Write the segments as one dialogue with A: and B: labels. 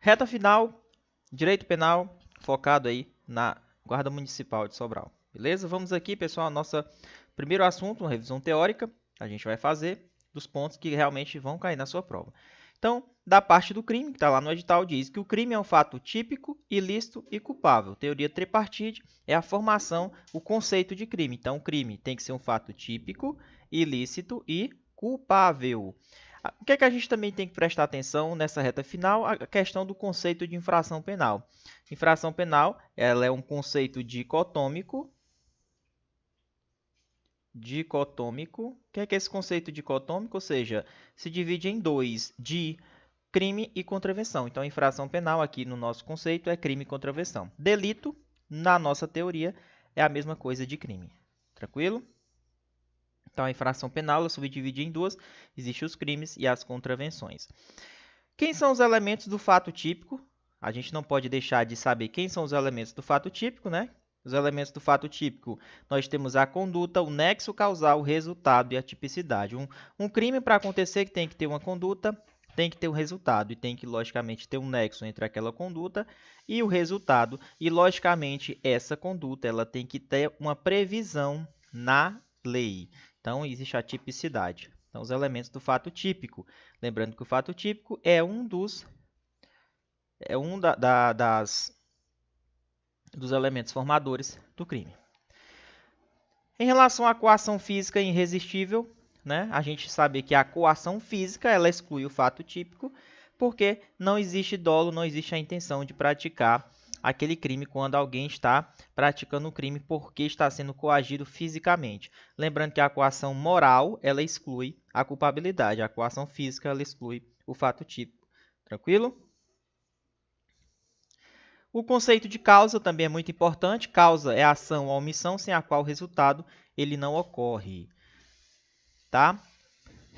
A: Reta final, direito penal, focado aí na Guarda Municipal de Sobral. Beleza? Vamos aqui, pessoal, nosso primeiro assunto, uma revisão teórica. A gente vai fazer dos pontos que realmente vão cair na sua prova. Então, da parte do crime, que está lá no edital, diz que o crime é um fato típico, ilícito e culpável. Teoria tripartite é a formação, o conceito de crime. Então, o crime tem que ser um fato típico, ilícito e culpável. O que é que a gente também tem que prestar atenção nessa reta final? A questão do conceito de infração penal. Infração penal, ela é um conceito dicotômico. O que é esse conceito dicotômico? Ou seja, se divide em dois, de crime e contravenção. Então, infração penal aqui no nosso conceito é crime e contravenção. Delito, na nossa teoria, é a mesma coisa de crime. Tranquilo? Então, a infração penal ela subdivide em duas. Existem os crimes e as contravenções. Quem são os elementos do fato típico? A gente não pode deixar de saber quem são os elementos do fato típico, né? Os elementos do fato típico, nós temos a conduta, o nexo causal, o resultado e a tipicidade. Um crime para acontecer que tem que ter uma conduta, tem que ter um resultado e tem que, logicamente, ter um nexo entre aquela conduta e o resultado. E, logicamente, essa conduta ela tem que ter uma previsão na lei. Então, existe a tipicidade. Então, os elementos do fato típico. Lembrando que o fato típico é dos elementos formadores do crime. Em relação à coação física irresistível, né, a gente sabe que a coação física ela exclui o fato típico, porque não existe dolo, não existe a intenção de praticar aquele crime quando alguém está praticando o crime porque está sendo coagido fisicamente. Lembrando que a coação moral ela exclui a culpabilidade, a coação física ela exclui o fato típico. Tranquilo? O conceito de causa também é muito importante. Causa é a ação ou omissão sem a qual o resultado ele não ocorre. Tá?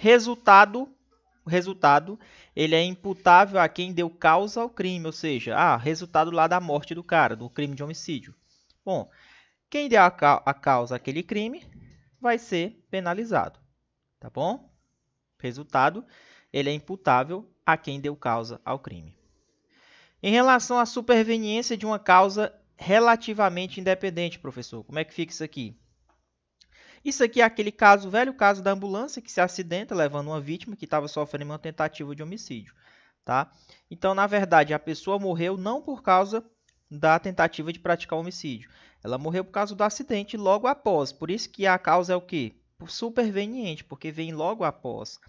A: O resultado ele é imputável a quem deu causa ao crime, ou seja, resultado lá da morte do cara, do crime de homicídio. Bom, quem deu a causa àquele crime vai ser penalizado, tá bom? Resultado ele é imputável a quem deu causa ao crime. Em relação à superveniência de uma causa relativamente independente, professor, como é que fica isso aqui? Isso aqui é aquele caso, velho caso da ambulância que se acidenta levando uma vítima que estava sofrendo uma tentativa de homicídio. Tá? Então, na verdade, a pessoa morreu não por causa da tentativa de praticar o homicídio. Ela morreu por causa do acidente logo após. Por isso que a causa é o quê? Superveniente, porque vem logo após.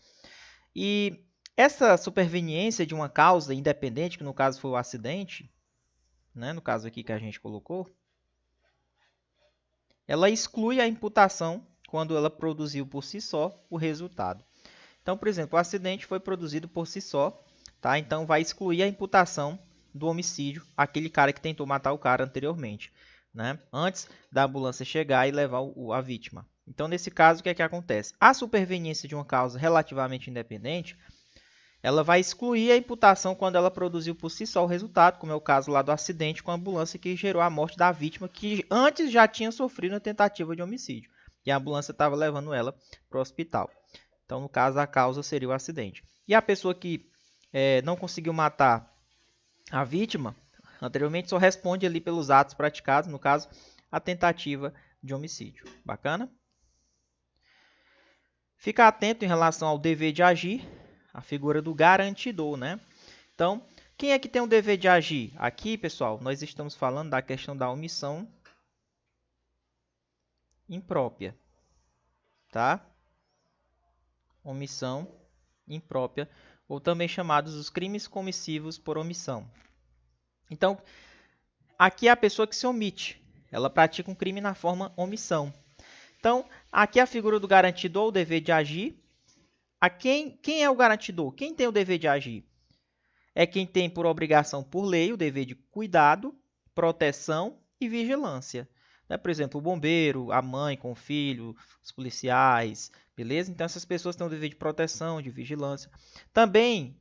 A: E essa superveniência de uma causa independente, que no caso foi o acidente, né, no caso aqui que a gente colocou, ela exclui a imputação quando ela produziu por si só o resultado. Então, por exemplo, o acidente foi produzido por si só, tá? Então vai excluir a imputação do homicídio, aquele cara que tentou matar o cara anteriormente, né? Antes da ambulância chegar e levar a vítima. Então, nesse caso, o que é que acontece? A superveniência de uma causa relativamente independente, ela vai excluir a imputação quando ela produziu por si só o resultado, como é o caso lá do acidente com a ambulância que gerou a morte da vítima, que antes já tinha sofrido uma tentativa de homicídio. E a ambulância estava levando ela para o hospital. Então, no caso, a causa seria o acidente. E a pessoa que não conseguiu matar a vítima, anteriormente só responde ali pelos atos praticados, no caso, a tentativa de homicídio. Bacana? Fica atento em relação ao dever de agir, a figura do garantidor, né? Então, quem é que tem o dever de agir? Aqui, pessoal, nós estamos falando da questão da omissão imprópria, tá? Omissão imprópria, ou também chamados os crimes comissivos por omissão. Então, aqui é a pessoa que se omite, ela pratica um crime na forma omissão. Então, aqui é a figura do garantidor, o dever de agir. Quem é o garantidor? Quem tem o dever de agir? É quem tem por obrigação por lei o dever de cuidado, proteção e vigilância. Né? Por exemplo, o bombeiro, a mãe com o filho, os policiais, beleza? Então, essas pessoas têm o dever de proteção, de vigilância. Também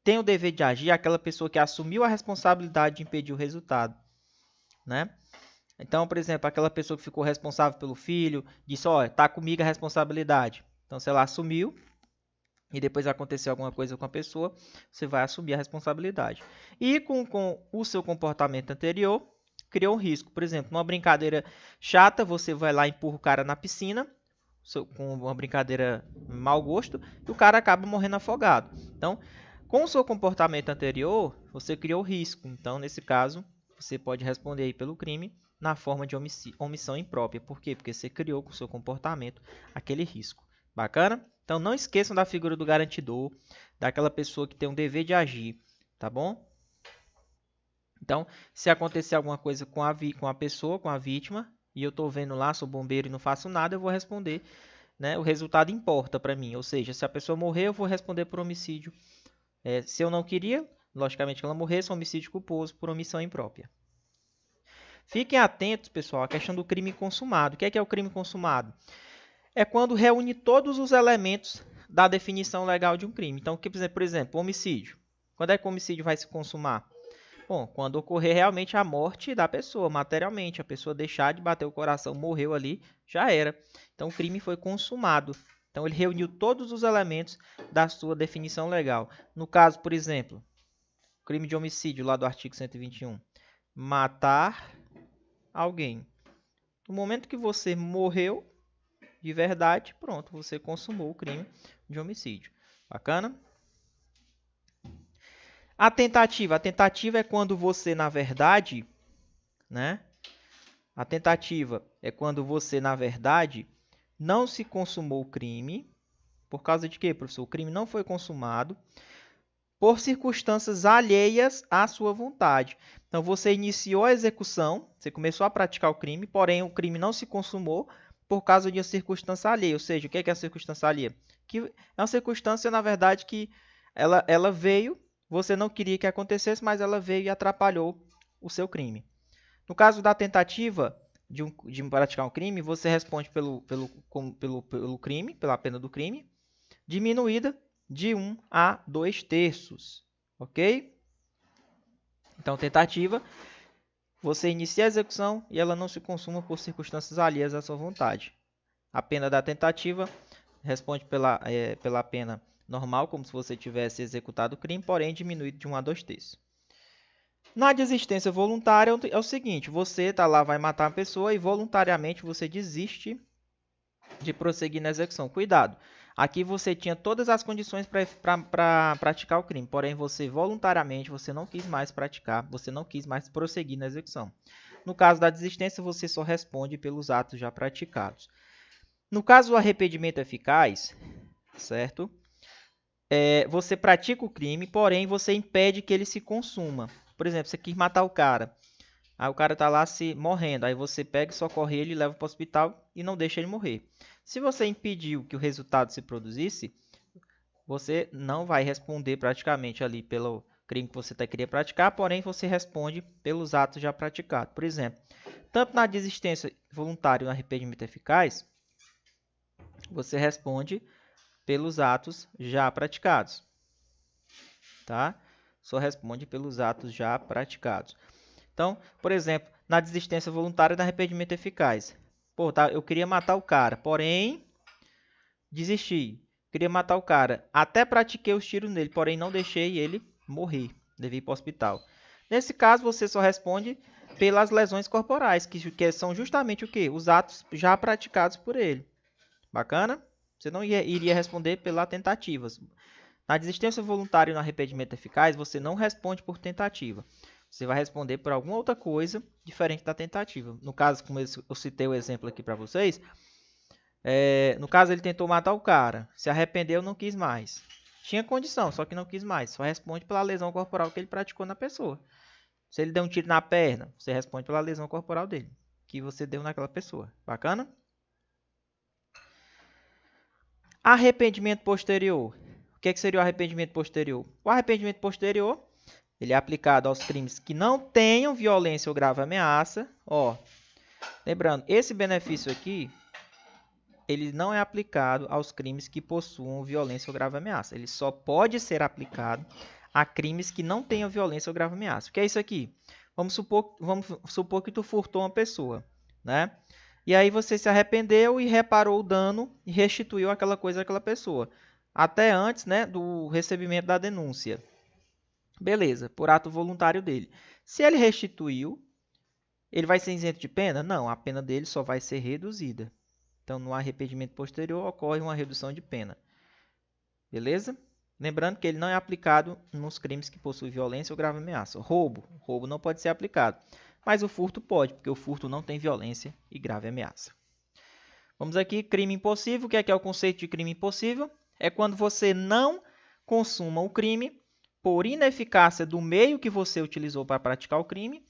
A: tem o dever de agir aquela pessoa que assumiu a responsabilidade de impedir o resultado. Né? Então, por exemplo, aquela pessoa que ficou responsável pelo filho, disse, está comigo a responsabilidade. Então, se ela assumiu, e depois acontecer alguma coisa com a pessoa, você vai assumir a responsabilidade. E com o seu comportamento anterior, criou um risco. Por exemplo, numa brincadeira chata, você vai lá e empurra o cara na piscina, com uma brincadeira mau gosto, e o cara acaba morrendo afogado. Então, com o seu comportamento anterior, você criou risco. Então, nesse caso, você pode responder aí pelo crime na forma de omissão imprópria. Por quê? Porque você criou com o seu comportamento aquele risco. Bacana? Então, não esqueçam da figura do garantidor, daquela pessoa que tem um dever de agir, tá bom? Então, se acontecer alguma coisa com a pessoa, com a vítima, e eu estou vendo lá, sou bombeiro e não faço nada, eu vou responder, né? O resultado importa para mim, ou seja, se a pessoa morrer, eu vou responder por homicídio. Se eu não queria, logicamente que ela morresse, homicídio culposo por omissão imprópria. Fiquem atentos, pessoal, à questão do crime consumado. O que é o crime consumado? É quando reúne todos os elementos da definição legal de um crime. Então, por exemplo, homicídio. Quando é que o homicídio vai se consumar? Bom, quando ocorrer realmente a morte da pessoa, materialmente, a pessoa deixar de bater o coração, morreu ali, já era. Então, o crime foi consumado. Então, ele reuniu todos os elementos da sua definição legal. No caso, por exemplo, crime de homicídio, lá do artigo 121. Matar alguém. No momento que você morreu, de verdade, pronto, você consumou o crime de homicídio. Bacana? A tentativa é quando você, na verdade, né? A tentativa é quando você, na verdade, não se consumou o crime. Por causa de quê, professor? O crime não foi consumado por circunstâncias alheias à sua vontade. Então, você iniciou a execução, você começou a praticar o crime, porém o crime não se consumou por causa de uma circunstância alheia. Ou seja, o que é a circunstância alheia? Que é uma circunstância, na verdade, que ela veio, você não queria que acontecesse, mas ela veio e atrapalhou o seu crime. No caso da tentativa de praticar um crime, você responde pelo crime, pela pena do crime, diminuída de 1 a 2/3, ok? Então, tentativa, você inicia a execução e ela não se consuma por circunstâncias alheias à sua vontade. A pena da tentativa responde pela pena normal, como se você tivesse executado o crime, porém diminuído de 1 a 2/3. Na desistência voluntária é o seguinte, você está lá, vai matar uma pessoa e voluntariamente você desiste de prosseguir na execução. Cuidado, aqui você tinha todas as condições para praticar o crime, porém você voluntariamente você não quis mais praticar, você não quis mais prosseguir na execução. No caso da desistência, você só responde pelos atos já praticados. No caso do arrependimento eficaz, certo? Você pratica o crime, porém você impede que ele se consuma. Por exemplo, você quis matar o cara. Aí o cara está lá morrendo. Aí você pega e socorre ele, leva para o hospital e não deixa ele morrer. Se você impediu que o resultado se produzisse, você não vai responder praticamente ali pelo crime que você queria praticar, porém você responde pelos atos já praticados. Por exemplo, tanto na desistência voluntária e no arrependimento eficaz, você responde pelos atos já praticados. Tá? Só responde pelos atos já praticados. Então, por exemplo, na desistência voluntária e no arrependimento eficaz. Pô, tá, eu queria matar o cara, porém desisti. Queria matar o cara, até pratiquei os tiros nele, porém não deixei ele morrer. Levei ir para o hospital. Nesse caso, você só responde pelas lesões corporais, que são justamente o quê? Os atos já praticados por ele. Bacana? Você não iria responder pela tentativas. Na desistência voluntária e no arrependimento eficaz, você não responde por tentativa. Você vai responder por alguma outra coisa diferente da tentativa. No caso, como eu citei o exemplo aqui para vocês, no caso ele tentou matar o cara, se arrependeu, não quis mais. Tinha condição, só que não quis mais. Só responde pela lesão corporal que ele praticou na pessoa. Se ele deu um tiro na perna, você responde pela lesão corporal dele, que você deu naquela pessoa. Bacana? Arrependimento posterior. O que seria o arrependimento posterior? O arrependimento posterior, ele é aplicado aos crimes que não tenham violência ou grave ameaça. Lembrando, esse benefício aqui, ele não é aplicado aos crimes que possuam violência ou grave ameaça. Ele só pode ser aplicado a crimes que não tenham violência ou grave ameaça. O que é isso aqui? Vamos supor que tu furtou uma pessoa, né? E aí você se arrependeu e reparou o dano e restituiu aquela coisa àquela pessoa. até antes, né, do recebimento da denúncia. Beleza, por ato voluntário dele. Se ele restituiu, ele vai ser isento de pena? Não, a pena dele só vai ser reduzida. Então, no arrependimento posterior, ocorre uma redução de pena. Beleza? Lembrando que ele não é aplicado nos crimes que possuem violência ou grave ameaça. Roubo não pode ser aplicado. Mas o furto pode, porque o furto não tem violência e grave ameaça. Vamos aqui, crime impossível. O que é o conceito de crime impossível? É quando você não consuma o crime por ineficácia do meio que você utilizou para praticar o crime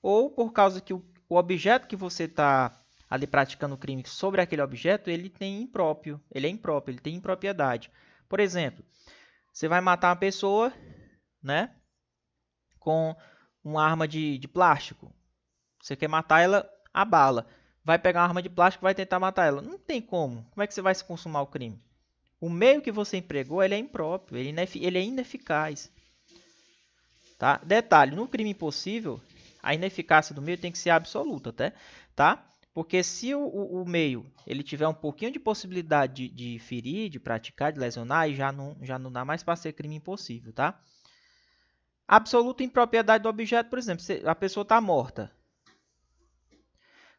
A: ou por causa que o objeto que você está ali praticando o crime sobre aquele objeto, ele é impróprio, ele tem impropriedade. Por exemplo, você vai matar uma pessoa, né, com uma arma de plástico. Você quer matar ela a bala. Vai pegar uma arma de plástico e vai tentar matar ela. Não tem como. Como é que você vai se consumar o crime? O meio que você empregou, ele é impróprio, ele é ineficaz. Tá? Detalhe, no crime impossível, a ineficácia do meio tem que ser absoluta, tá? Porque se o meio ele tiver um pouquinho de possibilidade de ferir, de praticar, de lesionar, aí já não dá mais para ser crime impossível, tá? Absoluta impropriedade do objeto, por exemplo, a pessoa está morta.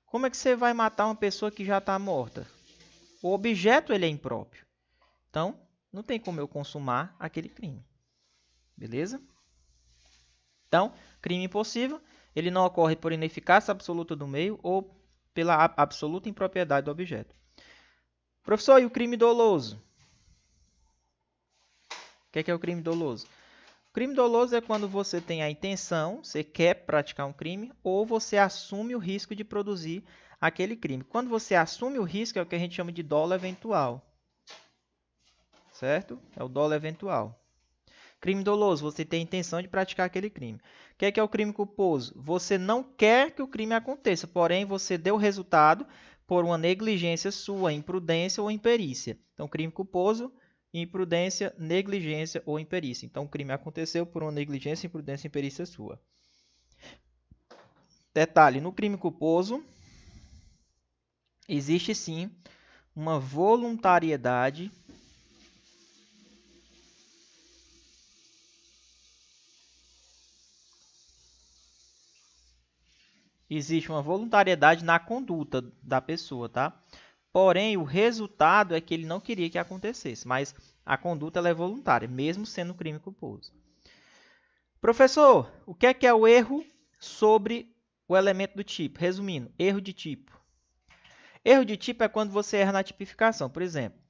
A: Como é que você vai matar uma pessoa que já está morta? O objeto ele é impróprio. Então, não tem como eu consumar aquele crime. Beleza? Então, crime impossível, ele não ocorre por ineficácia absoluta do meio ou pela absoluta impropriedade do objeto. Professor, e o crime doloso? O que é o crime doloso? O crime doloso é quando você tem a intenção, você quer praticar um crime, ou você assume o risco de produzir aquele crime. Quando você assume o risco, é o que a gente chama de dolo eventual. Certo? É o dolo eventual. Crime doloso, você tem a intenção de praticar aquele crime. O que é o crime culposo? Você não quer que o crime aconteça, porém você deu resultado por uma negligência sua, imprudência ou imperícia. Então, crime culposo, imprudência, negligência ou imperícia. Então, o crime aconteceu por uma negligência, imprudência e imperícia sua. Detalhe, no crime culposo, existe sim uma voluntariedade na conduta da pessoa, tá? Porém, o resultado é que ele não queria que acontecesse, mas a conduta ela é voluntária, mesmo sendo crime culposo. Professor, o que é o erro sobre o elemento do tipo? Resumindo, erro de tipo. Erro de tipo é quando você erra na tipificação. Por exemplo,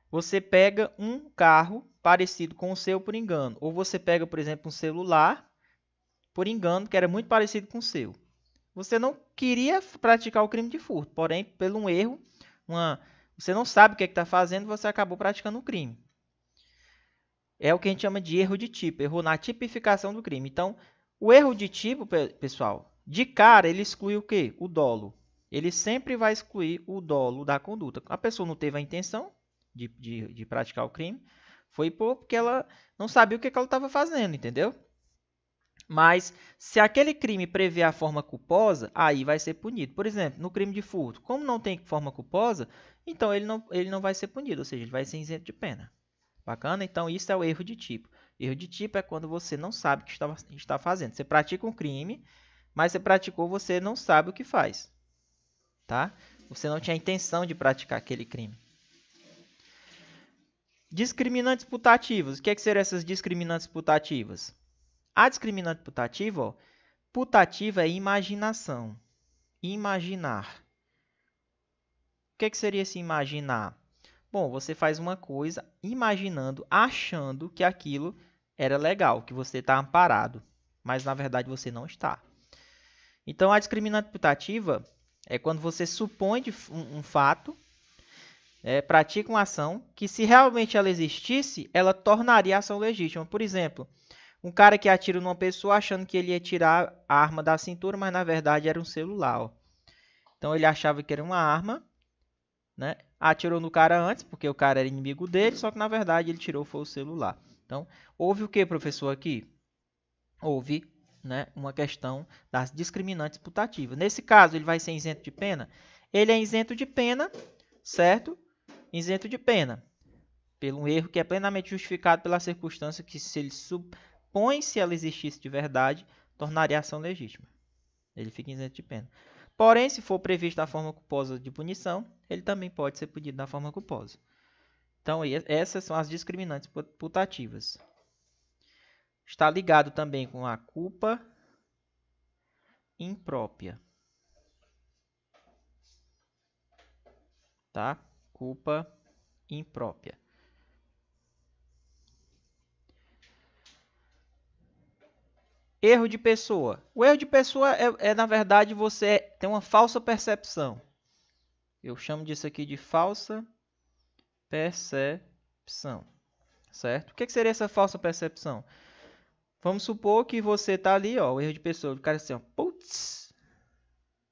A: você pega um carro parecido com o seu por engano, ou você pega, por exemplo, um celular por engano que era muito parecido com o seu. Você não queria praticar o crime de furto, porém, pelo um erro, você não sabe o que está fazendo, você acabou praticando o crime. É o que a gente chama de erro de tipo, erro na tipificação do crime. Então, o erro de tipo, pessoal, de cara, ele exclui o quê? O dolo. Ele sempre vai excluir o dolo da conduta. A pessoa não teve a intenção de praticar o crime, foi porque ela não sabia o que ela estava fazendo, entendeu? Mas, se aquele crime prevê a forma culposa, aí vai ser punido. Por exemplo, no crime de furto, como não tem forma culposa, então ele não vai ser punido, ou seja, ele vai ser isento de pena. Bacana? Então, isso é o erro de tipo. Erro de tipo é quando você não sabe o que está fazendo. Você pratica um crime, mas você praticou, você não sabe o que faz. Tá? Você não tinha a intenção de praticar aquele crime. Discriminantes putativos. O que seriam essas discriminantes putativas? A discriminante putativa, ó, putativa é imaginação. Imaginar. O que seria esse imaginar? Bom, você faz uma coisa imaginando, achando que aquilo era legal, que você está amparado, mas na verdade você não está. Então, a discriminante putativa é quando você supõe um fato, pratica uma ação, que se realmente ela existisse, ela tornaria a ação legítima. Por exemplo, um cara que atira numa pessoa achando que ele ia tirar a arma da cintura, mas na verdade era um celular. Ó. Então, ele achava que era uma arma, né? Atirou no cara antes, porque o cara era inimigo dele, só que na verdade ele tirou foi o celular. Então, houve o que, professor, aqui? Houve, né, uma questão das discriminantes putativas. Nesse caso, ele vai ser isento de pena? Ele é isento de pena, certo? Isento de pena. Pelo um erro que é plenamente justificado pela circunstância que, se ele supõe se ela existisse de verdade, tornaria a ação legítima. Ele fica isento de pena. Porém, se for previsto da forma culposa de punição, ele também pode ser punido da forma culposa. Então, essas são as discriminantes putativas. Está ligado também com a culpa imprópria. Tá? Culpa imprópria. Erro de pessoa. O erro de pessoa na verdade, você tem uma falsa percepção. Eu chamo disso aqui de falsa percepção. Certo? O que seria essa falsa percepção? Vamos supor que você está ali, ó, o erro de pessoa. O cara assim, ó,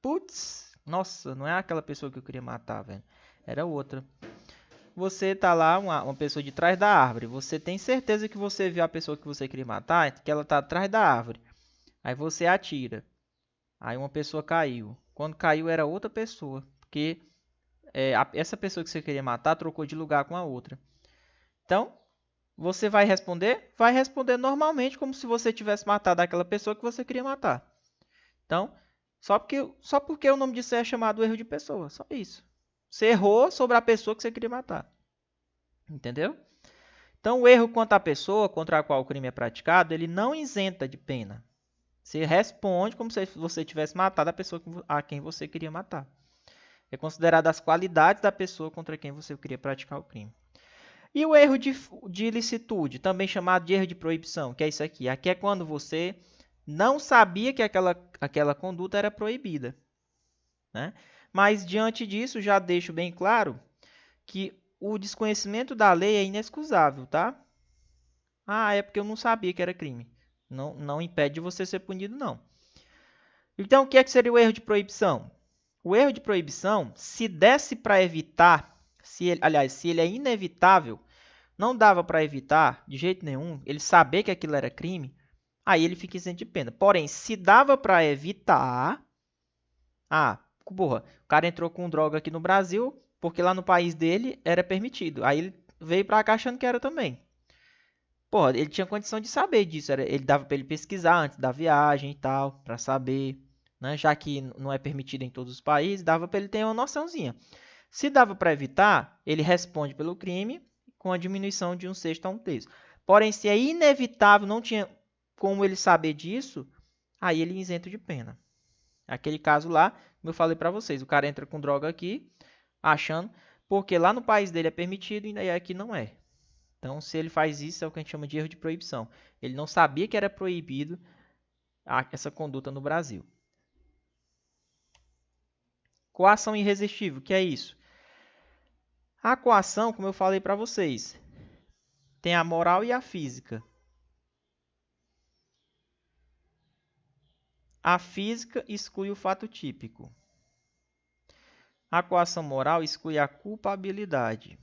A: putz, nossa, não é aquela pessoa que eu queria matar, velho. Era outra. Você tá lá, uma pessoa de trás da árvore. Você tem certeza que você viu a pessoa que você queria matar, que ela tá atrás da árvore. Aí você atira. Aí uma pessoa caiu. Quando caiu era outra pessoa. Porque essa pessoa que você queria matar trocou de lugar com a outra. Então, você vai responder? Vai responder normalmente, como se você tivesse matado aquela pessoa que você queria matar. Então, só porque o nome disso é chamado erro de pessoa. Só isso. Você errou sobre a pessoa que você queria matar. Entendeu? Então, o erro quanto à pessoa contra a qual o crime é praticado, ele não isenta de pena. Você responde como se você tivesse matado a pessoa a quem você queria matar. É considerado as qualidades da pessoa contra quem você queria praticar o crime. E o erro de ilicitude, também chamado de erro de proibição, que é isso aqui. Aqui é quando você não sabia que aquela conduta era proibida. Né? Mas, diante disso, já deixo bem claro que o desconhecimento da lei é inexcusável, tá? Ah, é porque eu não sabia que era crime. Não impede de você ser punido, não. Então, o que seria o erro de proibição? O erro de proibição, se desse para evitar, se ele é inevitável, não dava para evitar de jeito nenhum, ele saber que aquilo era crime, aí ele fica isento de pena. Porém, se dava para evitar, porra, o cara entrou com droga aqui no Brasil, porque lá no país dele era permitido. Aí ele veio para cá achando que era também. Porra, ele tinha condição de saber disso, ele dava para ele pesquisar antes da viagem e tal, para saber, né? Já que não é permitido em todos os países, dava para ele ter uma noçãozinha. Se dava para evitar, ele responde pelo crime com a diminuição de 1/6 a 1/3. Porém, se é inevitável, não tinha como ele saber disso, aí ele é isento de pena. Aquele caso lá, como eu falei para vocês, o cara entra com droga aqui, achando, porque lá no país dele é permitido e aqui não é. Então, se ele faz isso, é o que a gente chama de erro de proibição. Ele não sabia que era proibido essa conduta no Brasil. Coação irresistível, o que é isso? A coação, como eu falei para vocês, tem a moral e a física. A física exclui o fato típico. A coação moral exclui a culpabilidade.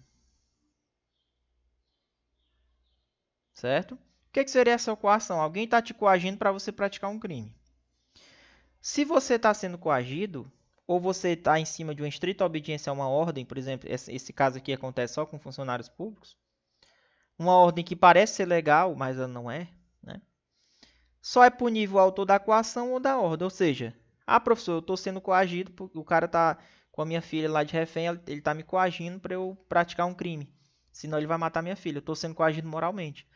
A: Certo? O que seria essa coação? Alguém está te coagindo para você praticar um crime. Se você está sendo coagido, ou você está em cima de uma estrita obediência a uma ordem, por exemplo, esse caso aqui acontece só com funcionários públicos, uma ordem que parece ser legal, mas ela não é, né? Só é punível o autor da coação ou da ordem. Ou seja, professor, eu estou sendo coagido, porque o cara está com a minha filha lá de refém, ele está me coagindo para eu praticar um crime. Senão ele vai matar minha filha. Eu estou sendo coagido moralmente.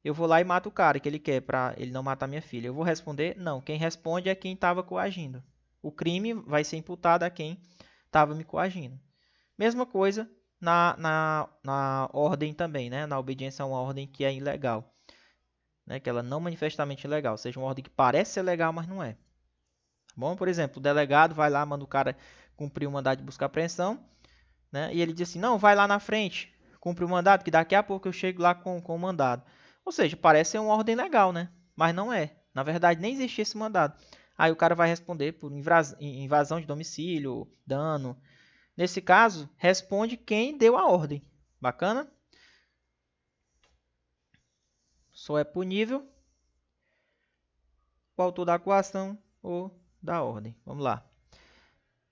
A: Eu vou lá e mato o cara que ele quer para ele não matar minha filha. Eu vou responder? Não. Quem responde é quem estava coagindo. O crime vai ser imputado a quem estava me coagindo. Mesma coisa na ordem também, né? Na obediência a uma ordem que é ilegal. Né? Que ela é não manifestamente ilegal. Ou seja, uma ordem que parece ser legal, mas não é. Bom, por exemplo, o delegado vai lá, manda o cara cumprir o mandado de busca e apreensão. Né? E ele diz assim, não, vai lá na frente, cumpre o mandado, que daqui a pouco eu chego lá com o mandado. Ou seja, parece ser uma ordem legal, né? Mas não é. Na verdade, nem existia esse mandado. Aí o cara vai responder por invasão de domicílio, dano. Nesse caso, responde quem deu a ordem. Bacana? Só é punível o autor da coação ou da ordem. Vamos lá.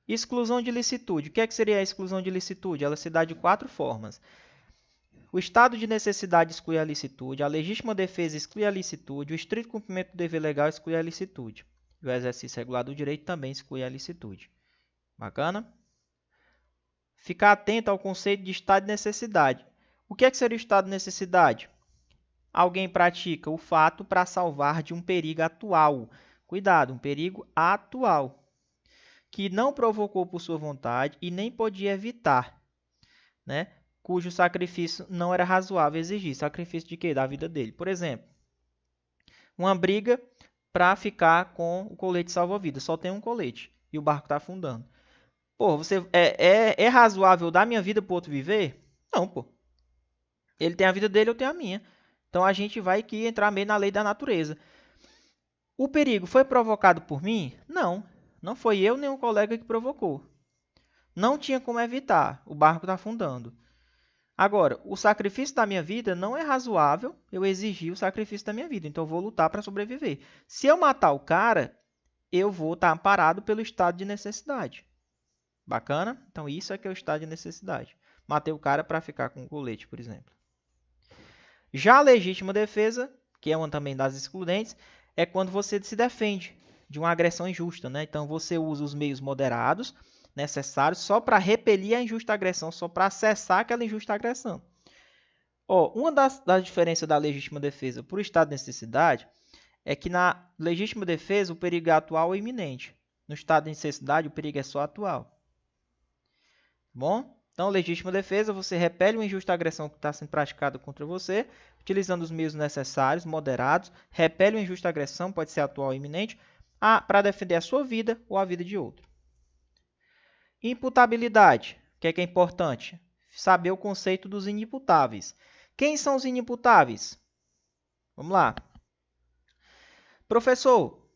A: Exclusão de licitude. O que seria a exclusão de licitude? Ela se dá de 4 formas. O estado de necessidade exclui a licitude, a legítima defesa exclui a licitude, o estrito cumprimento do dever legal exclui a licitude. E o exercício regular do direito também exclui a licitude. Bacana? Ficar atento ao conceito de estado de necessidade. O que seria o estado de necessidade? Alguém pratica o fato para salvar de um perigo atual. Cuidado, um perigo atual, que não provocou por sua vontade e nem podia evitar, né? Cujo sacrifício não era razoável exigir. Sacrifício de quê? Da vida dele. Por exemplo, uma briga para ficar com o colete salva-vidas. Só tem um colete e o barco está afundando. Pô, é razoável dar minha vida para o outro viver? Não, pô. Ele tem a vida dele, eu tenho a minha. Então a gente vai aqui entrar meio na lei da natureza. O perigo foi provocado por mim? Não. Não foi eu nem um colega que provocou. Não tinha como evitar. O barco está afundando. Agora, o sacrifício da minha vida não é razoável eu exigir o sacrifício da minha vida. Então, eu vou lutar para sobreviver. Se eu matar o cara, eu vou estar amparado pelo estado de necessidade. Bacana? Então, isso é que é o estado de necessidade. Matei o cara para ficar com o colete, por exemplo. Já a legítima defesa, que é uma também das excludentes, é quando você se defende de uma agressão injusta, né? Então, você usa os meios moderados necessários só para repelir a injusta agressão, só para cessar aquela injusta agressão. Uma das diferenças da legítima defesa para o estado de necessidade é que na legítima defesa o perigo é atual ou iminente. No estado de necessidade o perigo é só atual. Bom? Então, legítima defesa, você repele uma injusta agressão que está sendo praticada contra você, utilizando os meios necessários, moderados, repele uma injusta agressão, pode ser atual ou iminente, para defender a sua vida ou a vida de outro. Imputabilidade. O que é importante? Saber o conceito dos inimputáveis. Quem são os inimputáveis? Vamos lá. Professor,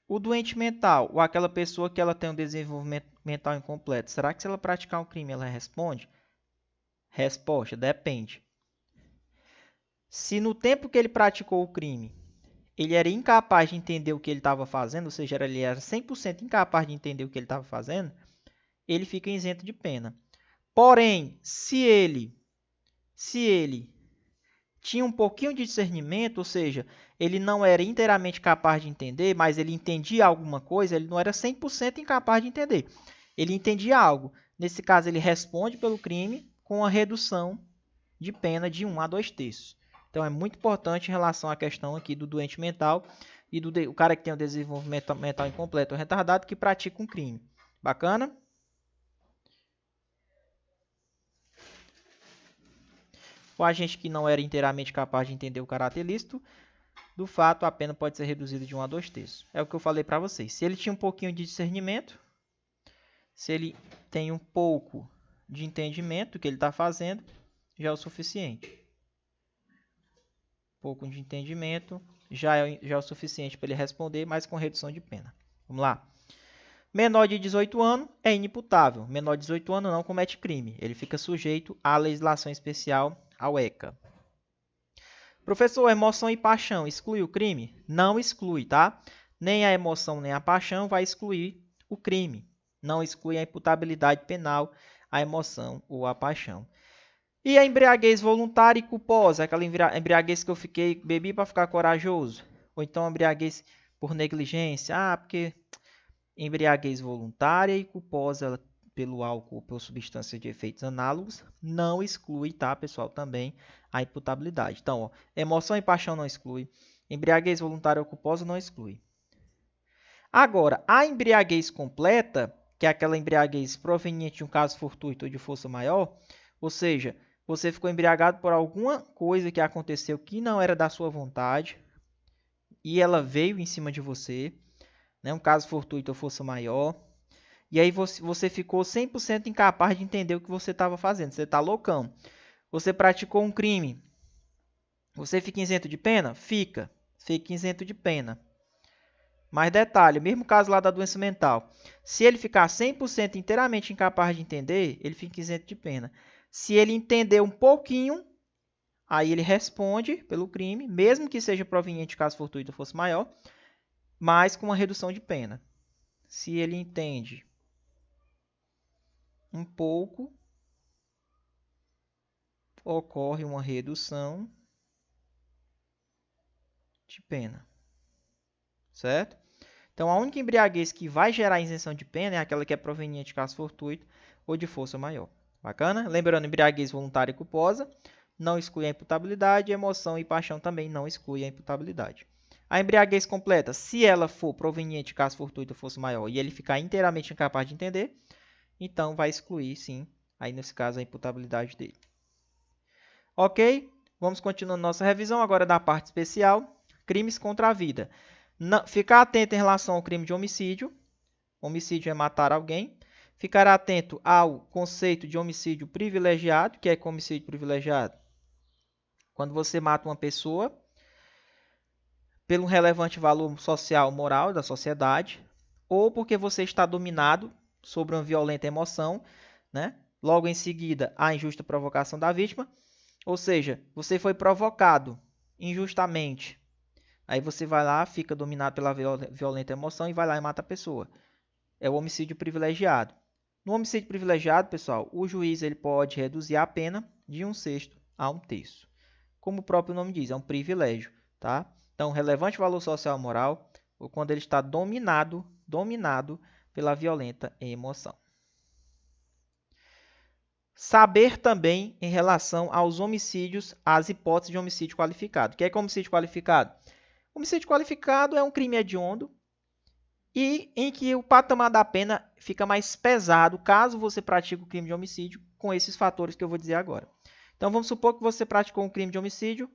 A: o doente mental ou aquela pessoa que ela tem um desenvolvimento mental incompleto, será que se ela praticar um crime ela responde? Resposta, depende. Se no tempo que ele praticou o crime, ele era incapaz de entender o que ele estava fazendo, ou seja, ele era 100% incapaz de entender o que ele estava fazendo, ele fica isento de pena. Porém, se ele tinha um pouquinho de discernimento, ou seja, ele não era inteiramente capaz de entender, mas ele entendia alguma coisa, ele não era 100% incapaz de entender. Ele entendia algo. Nesse caso, ele responde pelo crime com a redução de pena de 1 a 2 terços. Então, é muito importante em relação à questão aqui do doente mental e do cara que tem um desenvolvimento mental incompleto ou retardado que pratica um crime. Bacana? O agente que não era inteiramente capaz de entender o caráter ilícito do fato, a pena pode ser reduzida de 1 a 2 terços. É o que eu falei para vocês. Se ele tinha um pouquinho de discernimento, se ele tem um pouco de entendimento do que ele está fazendo, já é o suficiente. Pouco de entendimento já é o suficiente para ele responder, mas com redução de pena. Vamos lá. Menor de 18 anos é inimputável. Menor de 18 anos não comete crime. Ele fica sujeito à legislação especial, ao ECA. Professor, emoção e paixão exclui o crime? Não exclui, tá? Nem a emoção nem a paixão vai excluir o crime. Não exclui a imputabilidade penal, a emoção ou a paixão. E a embriaguez voluntária e culposa, aquela embriaguez que eu bebi para ficar corajoso. Ou então a embriaguez por negligência. Porque embriaguez voluntária e culposa pelo álcool ou por substância de efeitos análogos não exclui, tá, pessoal, também a imputabilidade. Então, ó, emoção e paixão não exclui. Embriaguez voluntária ou culposa não exclui. Agora, a embriaguez completa, que é aquela embriaguez proveniente de um caso fortuito ou de força maior, ou seja, você ficou embriagado por alguma coisa que aconteceu que não era da sua vontade e ela veio em cima de você, né? Um caso fortuito ou força maior. E aí você ficou 100% incapaz de entender o que você estava fazendo. Você está loucão. Você praticou um crime. Você fica isento de pena? Fica. Fica isento de pena. Mais detalhe, mesmo caso lá da doença mental. Se ele ficar 100% inteiramente incapaz de entender, ele fica isento de pena. Se ele entender um pouquinho, aí ele responde pelo crime, mesmo que seja proveniente de caso fortuito ou fosse maior, mas com uma redução de pena. Se ele entende um pouco ocorre uma redução de pena. Certo? Então, a única embriaguez que vai gerar isenção de pena é aquela que é proveniente de caso fortuito ou de força maior. Bacana? Lembrando, embriaguez voluntária e culposa não exclui a imputabilidade, emoção e paixão também não exclui a imputabilidade. A embriaguez completa, se ela for proveniente de caso fortuito ou força maior e ele ficar inteiramente incapaz de entender, então vai excluir, sim, aí nesse caso, a imputabilidade dele. Ok? Vamos continuando nossa revisão agora da parte especial, crimes contra a vida. Ficar atento em relação ao crime de homicídio. Homicídio é matar alguém. Ficar atento ao conceito de homicídio privilegiado. O que é homicídio privilegiado? Quando você mata uma pessoa pelo relevante valor social, moral da sociedade, ou porque você está dominado sobre uma violenta emoção, né? Logo em seguida, a injusta provocação da vítima. Ou seja, você foi provocado injustamente. Aí você vai lá, fica dominado pela violenta emoção e vai lá e mata a pessoa. É o homicídio privilegiado. No homicídio privilegiado, pessoal, o juiz ele pode reduzir a pena de 1/6 a 1/3. Como o próprio nome diz, é um privilégio, tá? Então, relevante valor social e moral, ou quando ele está dominado pela violenta emoção. Saber também em relação aos homicídios, as hipóteses de homicídio qualificado. O que é homicídio qualificado? Homicídio qualificado é um crime hediondo e em que o patamar da pena fica mais pesado caso você pratique o crime de homicídio com esses fatores que eu vou dizer agora. Então, vamos supor que você praticou um crime de homicídio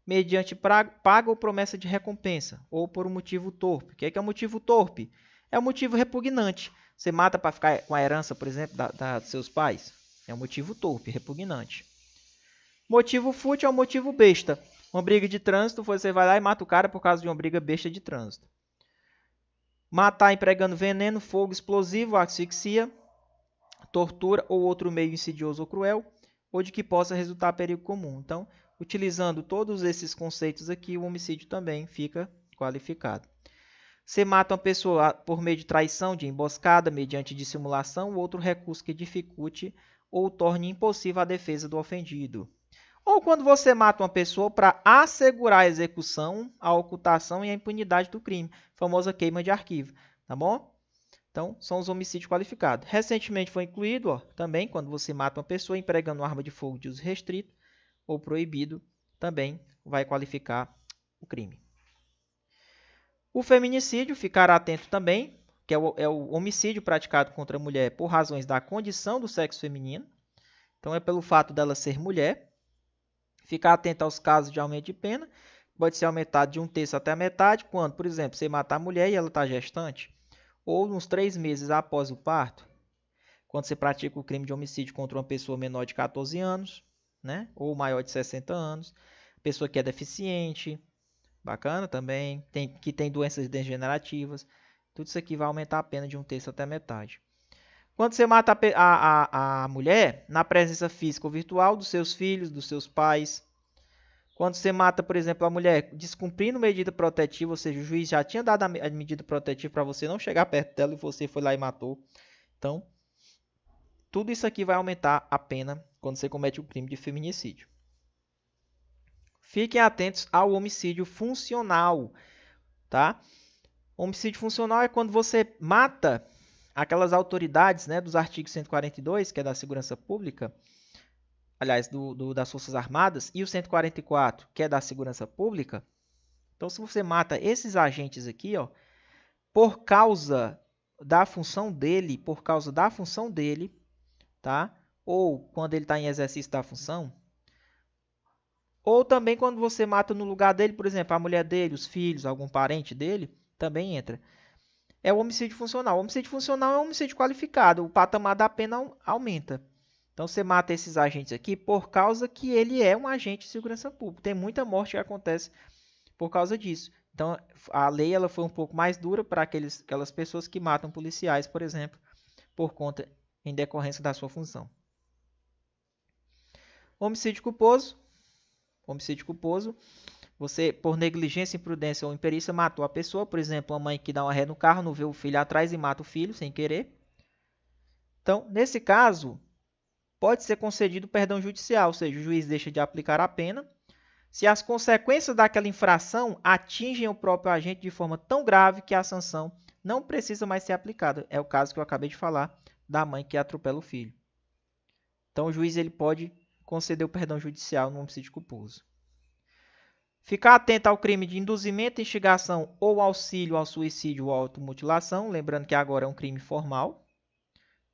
A: mediante paga ou promessa de recompensa, ou por um motivo torpe. O que é um motivo torpe? É um motivo repugnante. Você mata para ficar com a herança, por exemplo, dos seus pais. É um motivo torpe, repugnante. Motivo fútil é um motivo besta. Uma briga de trânsito, você vai lá e mata o cara por causa de uma briga besta de trânsito. Matar empregando veneno, fogo explosivo, asfixia, tortura ou outro meio insidioso ou cruel, ou de que possa resultar perigo comum. Então, utilizando todos esses conceitos aqui, o homicídio também fica qualificado. Você mata uma pessoa por meio de traição, de emboscada, mediante dissimulação ou outro recurso que dificulte ou torne impossível a defesa do ofendido. Ou quando você mata uma pessoa para assegurar a execução, a ocultação e a impunidade do crime, famosa queima de arquivo, tá bom? Então, são os homicídios qualificados. Recentemente foi incluído, também, quando você mata uma pessoa empregando uma arma de fogo de uso restrito ou proibido, também vai qualificar o crime. O feminicídio, ficar atento também, que é o homicídio praticado contra a mulher por razões da condição do sexo feminino. Então, é pelo fato dela ser mulher. Ficar atento aos casos de aumento de pena. Pode ser aumentado de 1/3 até a metade, quando, por exemplo, você matar a mulher e ela está gestante. Ou nos 3 meses após o parto. Quando você pratica o crime de homicídio contra uma pessoa menor de 14 anos, né? Ou maior de 60 anos. Pessoa que é deficiente. Bacana também. Que tem doenças degenerativas. Tudo isso aqui vai aumentar a pena de 1/3 até a metade. Quando você mata a mulher na presença física ou virtual dos seus filhos, dos seus pais. Quando você mata, por exemplo, a mulher descumprindo medida protetiva, ou seja, o juiz já tinha dado a medida protetiva para você não chegar perto dela e você foi lá e matou. Então, tudo isso aqui vai aumentar a pena quando você comete o crime de feminicídio. Fiquem atentos ao homicídio funcional, tá? Homicídio funcional é quando você mata aquelas autoridades, né, dos artigos 142, que é da segurança pública, aliás, das Forças Armadas, e o 144, que é da segurança pública. Então, se você mata esses agentes aqui, ó, por causa da função dele, tá? Ou quando ele está em exercício da função, ou também quando você mata no lugar dele, por exemplo, a mulher dele, os filhos, algum parente dele, também entra. É o homicídio funcional. O homicídio funcional é um homicídio qualificado. O patamar da pena aumenta. Então, você mata esses agentes aqui por causa que ele é um agente de segurança pública. Tem muita morte que acontece por causa disso. Então, a lei ela foi um pouco mais dura para aquelas pessoas que matam policiais, por exemplo, por conta, em decorrência da sua função. Homicídio culposo. Homicídio culposo. Você, por negligência, imprudência ou imperícia, matou a pessoa. Por exemplo, uma mãe que dá uma ré no carro, não vê o filho atrás e mata o filho sem querer. Então, nesse caso, pode ser concedido perdão judicial, ou seja, o juiz deixa de aplicar a pena se as consequências daquela infração atingem o próprio agente de forma tão grave que a sanção não precisa mais ser aplicada. É o caso que eu acabei de falar da mãe que atropela o filho. Então, o juiz ele pode conceder o perdão judicial no homicídio culposo. Ficar atento ao crime de induzimento, instigação ou auxílio ao suicídio ou automutilação, lembrando que agora é um crime formal.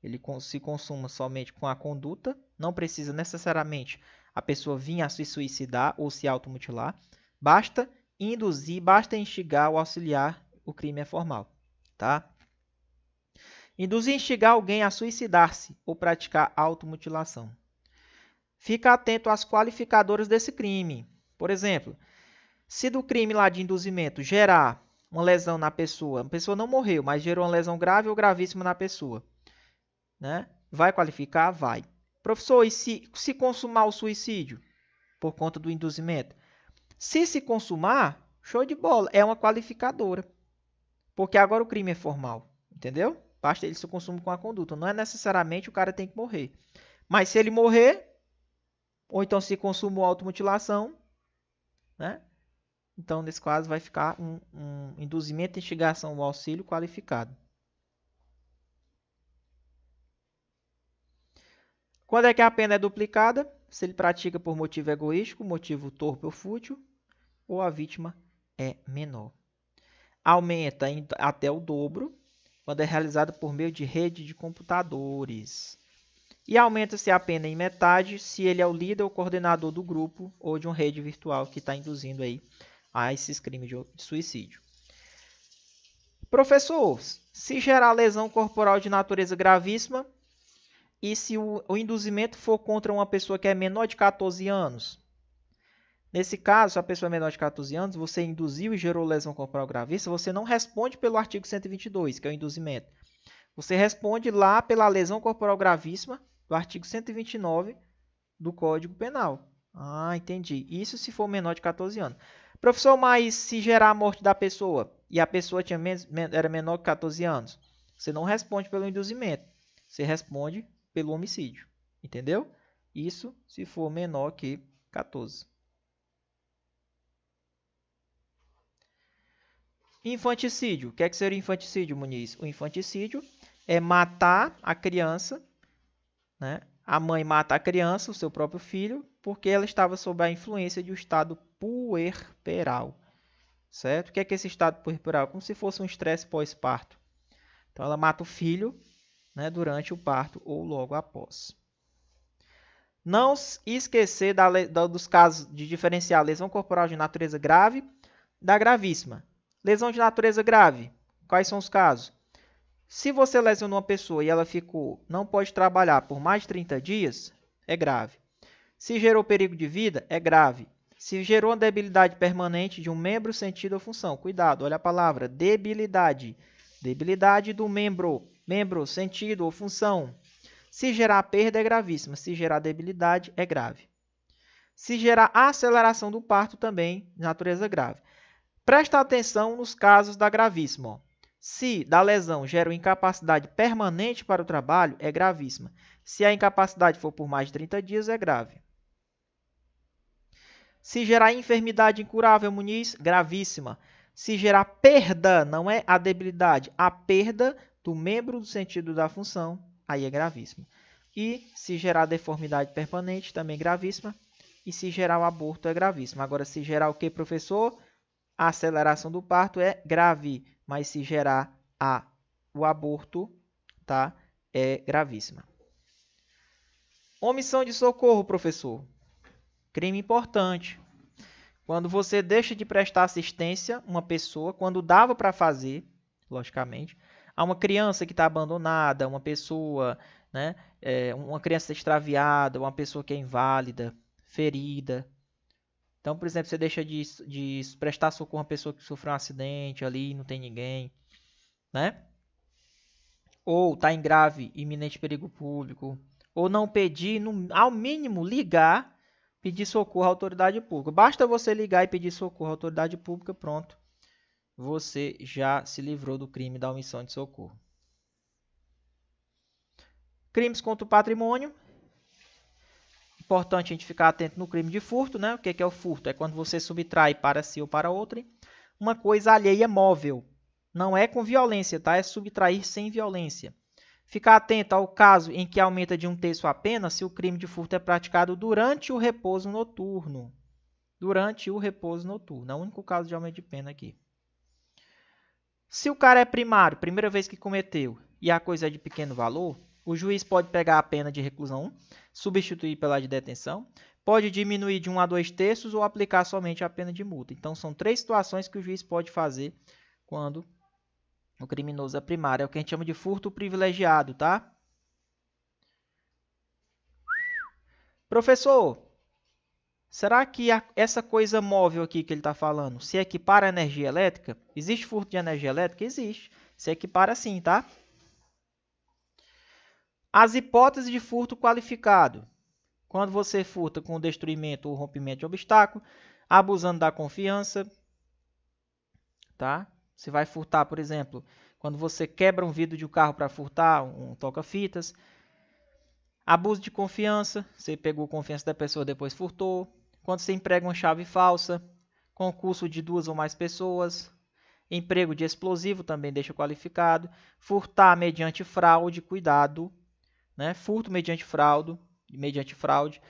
A: Ele se consuma somente com a conduta, não precisa necessariamente a pessoa vir a se suicidar ou se automutilar. Basta induzir, basta instigar ou auxiliar, o crime é formal, tá? Induzir e instigar alguém a suicidar-se ou praticar automutilação. Fica atento às qualificadoras desse crime. Por exemplo, se do crime lá de induzimento gerar uma lesão na pessoa, a pessoa não morreu, mas gerou uma lesão grave ou gravíssima na pessoa, né? Vai qualificar? Vai. Professor, e se consumar o suicídio por conta do induzimento? Se consumar, show de bola, é uma qualificadora. Porque agora o crime é formal, entendeu? Basta ele se consumir com a conduta. Não é necessariamente o cara tem que morrer. Mas se ele morrer, ou então se consumou a automutilação, né? Então, nesse caso, vai ficar um induzimento, instigação ou auxílio qualificado. Quando é que a pena é duplicada? Se ele pratica por motivo egoístico, motivo torpe ou fútil, ou a vítima é menor. Aumenta até o dobro quando é realizada por meio de rede de computadores. E aumenta-se a pena em metade se ele é o líder ou coordenador do grupo ou de uma rede virtual que está induzindo aí a esses crimes de suicídio. Professor, se gerar lesão corporal de natureza gravíssima, e se o induzimento for contra uma pessoa que é menor de 14 anos? Nesse caso, se a pessoa é menor de 14 anos, você induziu e gerou lesão corporal gravíssima, você não responde pelo artigo 122, que é o induzimento. Você responde lá pela lesão corporal gravíssima do artigo 129 do Código Penal. Ah, entendi. Isso se for menor de 14 anos. Professor, mas se gerar a morte da pessoa e a pessoa era menor que 14 anos, você não responde pelo induzimento. Você responde pelo homicídio. Entendeu? Isso se for menor que 14. Infanticídio. O que é que seria infanticídio, Muniz? O infanticídio é matar a criança, né? A mãe mata a criança, o seu próprio filho, porque ela estava sob a influência de um estado puerperal. Certo? O que é esse estado puerperal? Como se fosse um estresse pós-parto. Então, ela mata o filho, né, durante o parto ou logo após. Não esquecer dos casos de diferenciar lesão corporal de natureza grave da gravíssima. Lesão de natureza grave. Quais são os casos? Se você lesionou uma pessoa e ela não pode trabalhar por mais de 30 dias, é grave. Se gerou perigo de vida, é grave. Se gerou uma debilidade permanente de um membro, sentido ou função. Cuidado, olha a palavra, debilidade. Debilidade do membro, sentido ou função. Se gerar perda, é gravíssima. Se gerar debilidade, é grave. Se gerar aceleração do parto, também, natureza grave. Presta atenção nos casos da gravíssima. Se da lesão gera uma incapacidade permanente para o trabalho, é gravíssima. Se a incapacidade for por mais de 30 dias, é grave. Se gerar enfermidade incurável, Muniz, gravíssima. Se gerar perda, não é a debilidade, a perda do membro do sentido da função, aí é gravíssima. E se gerar deformidade permanente, também gravíssima. E se gerar o aborto, é gravíssima. Agora, se gerar o que, professor? A aceleração do parto é grave, mas se gerar o aborto, tá? É gravíssima. Omissão de socorro, professor. Crime importante. Quando você deixa de prestar assistência a uma pessoa, quando dava para fazer, logicamente, a uma criança que está abandonada, uma pessoa, né, uma criança extraviada, uma pessoa que é inválida, ferida. Então, por exemplo, você deixa de prestar socorro a uma pessoa que sofreu um acidente ali, não tem ninguém, né? Ou está em grave, iminente perigo público, ou não pedir, ao mínimo ligar, pedir socorro à autoridade pública. Basta você ligar e pedir socorro à autoridade pública, pronto. Você já se livrou do crime da omissão de socorro. Crimes contra o patrimônio. Importante a gente ficar atento no crime de furto, né? O que é o furto? É quando você subtrai para si ou para outrem uma coisa alheia móvel. Não é com violência, tá? É subtrair sem violência. Ficar atento ao caso em que aumenta de 1/3 a pena se o crime de furto é praticado durante o repouso noturno. Durante o repouso noturno. É o único caso de aumento de pena aqui. Se o cara é primário, primeira vez que cometeu, e a coisa é de pequeno valor, o juiz pode pegar a pena de reclusão 1, substituir pela de detenção, pode diminuir de 1 a 2/3 ou aplicar somente a pena de multa. Então, são 3 situações que o juiz pode fazer quando o criminoso é primário. É o que a gente chama de furto privilegiado, tá? Professor, será que essa coisa móvel aqui que ele está falando se equipara à energia elétrica? Existe furto de energia elétrica? Existe. Se equipara sim, tá? As hipóteses de furto qualificado. Quando você furta com destruimento ou rompimento de obstáculo, abusando da confiança, tá? Você vai furtar, por exemplo, quando você quebra um vidro de um carro para furtar, um toca-fitas. Abuso de confiança, você pegou a confiança da pessoa depois furtou. Quando você emprega uma chave falsa, concurso de 2 ou mais pessoas, emprego de explosivo também deixa qualificado. Furtar mediante fraude, cuidado, né? Furto mediante fraude.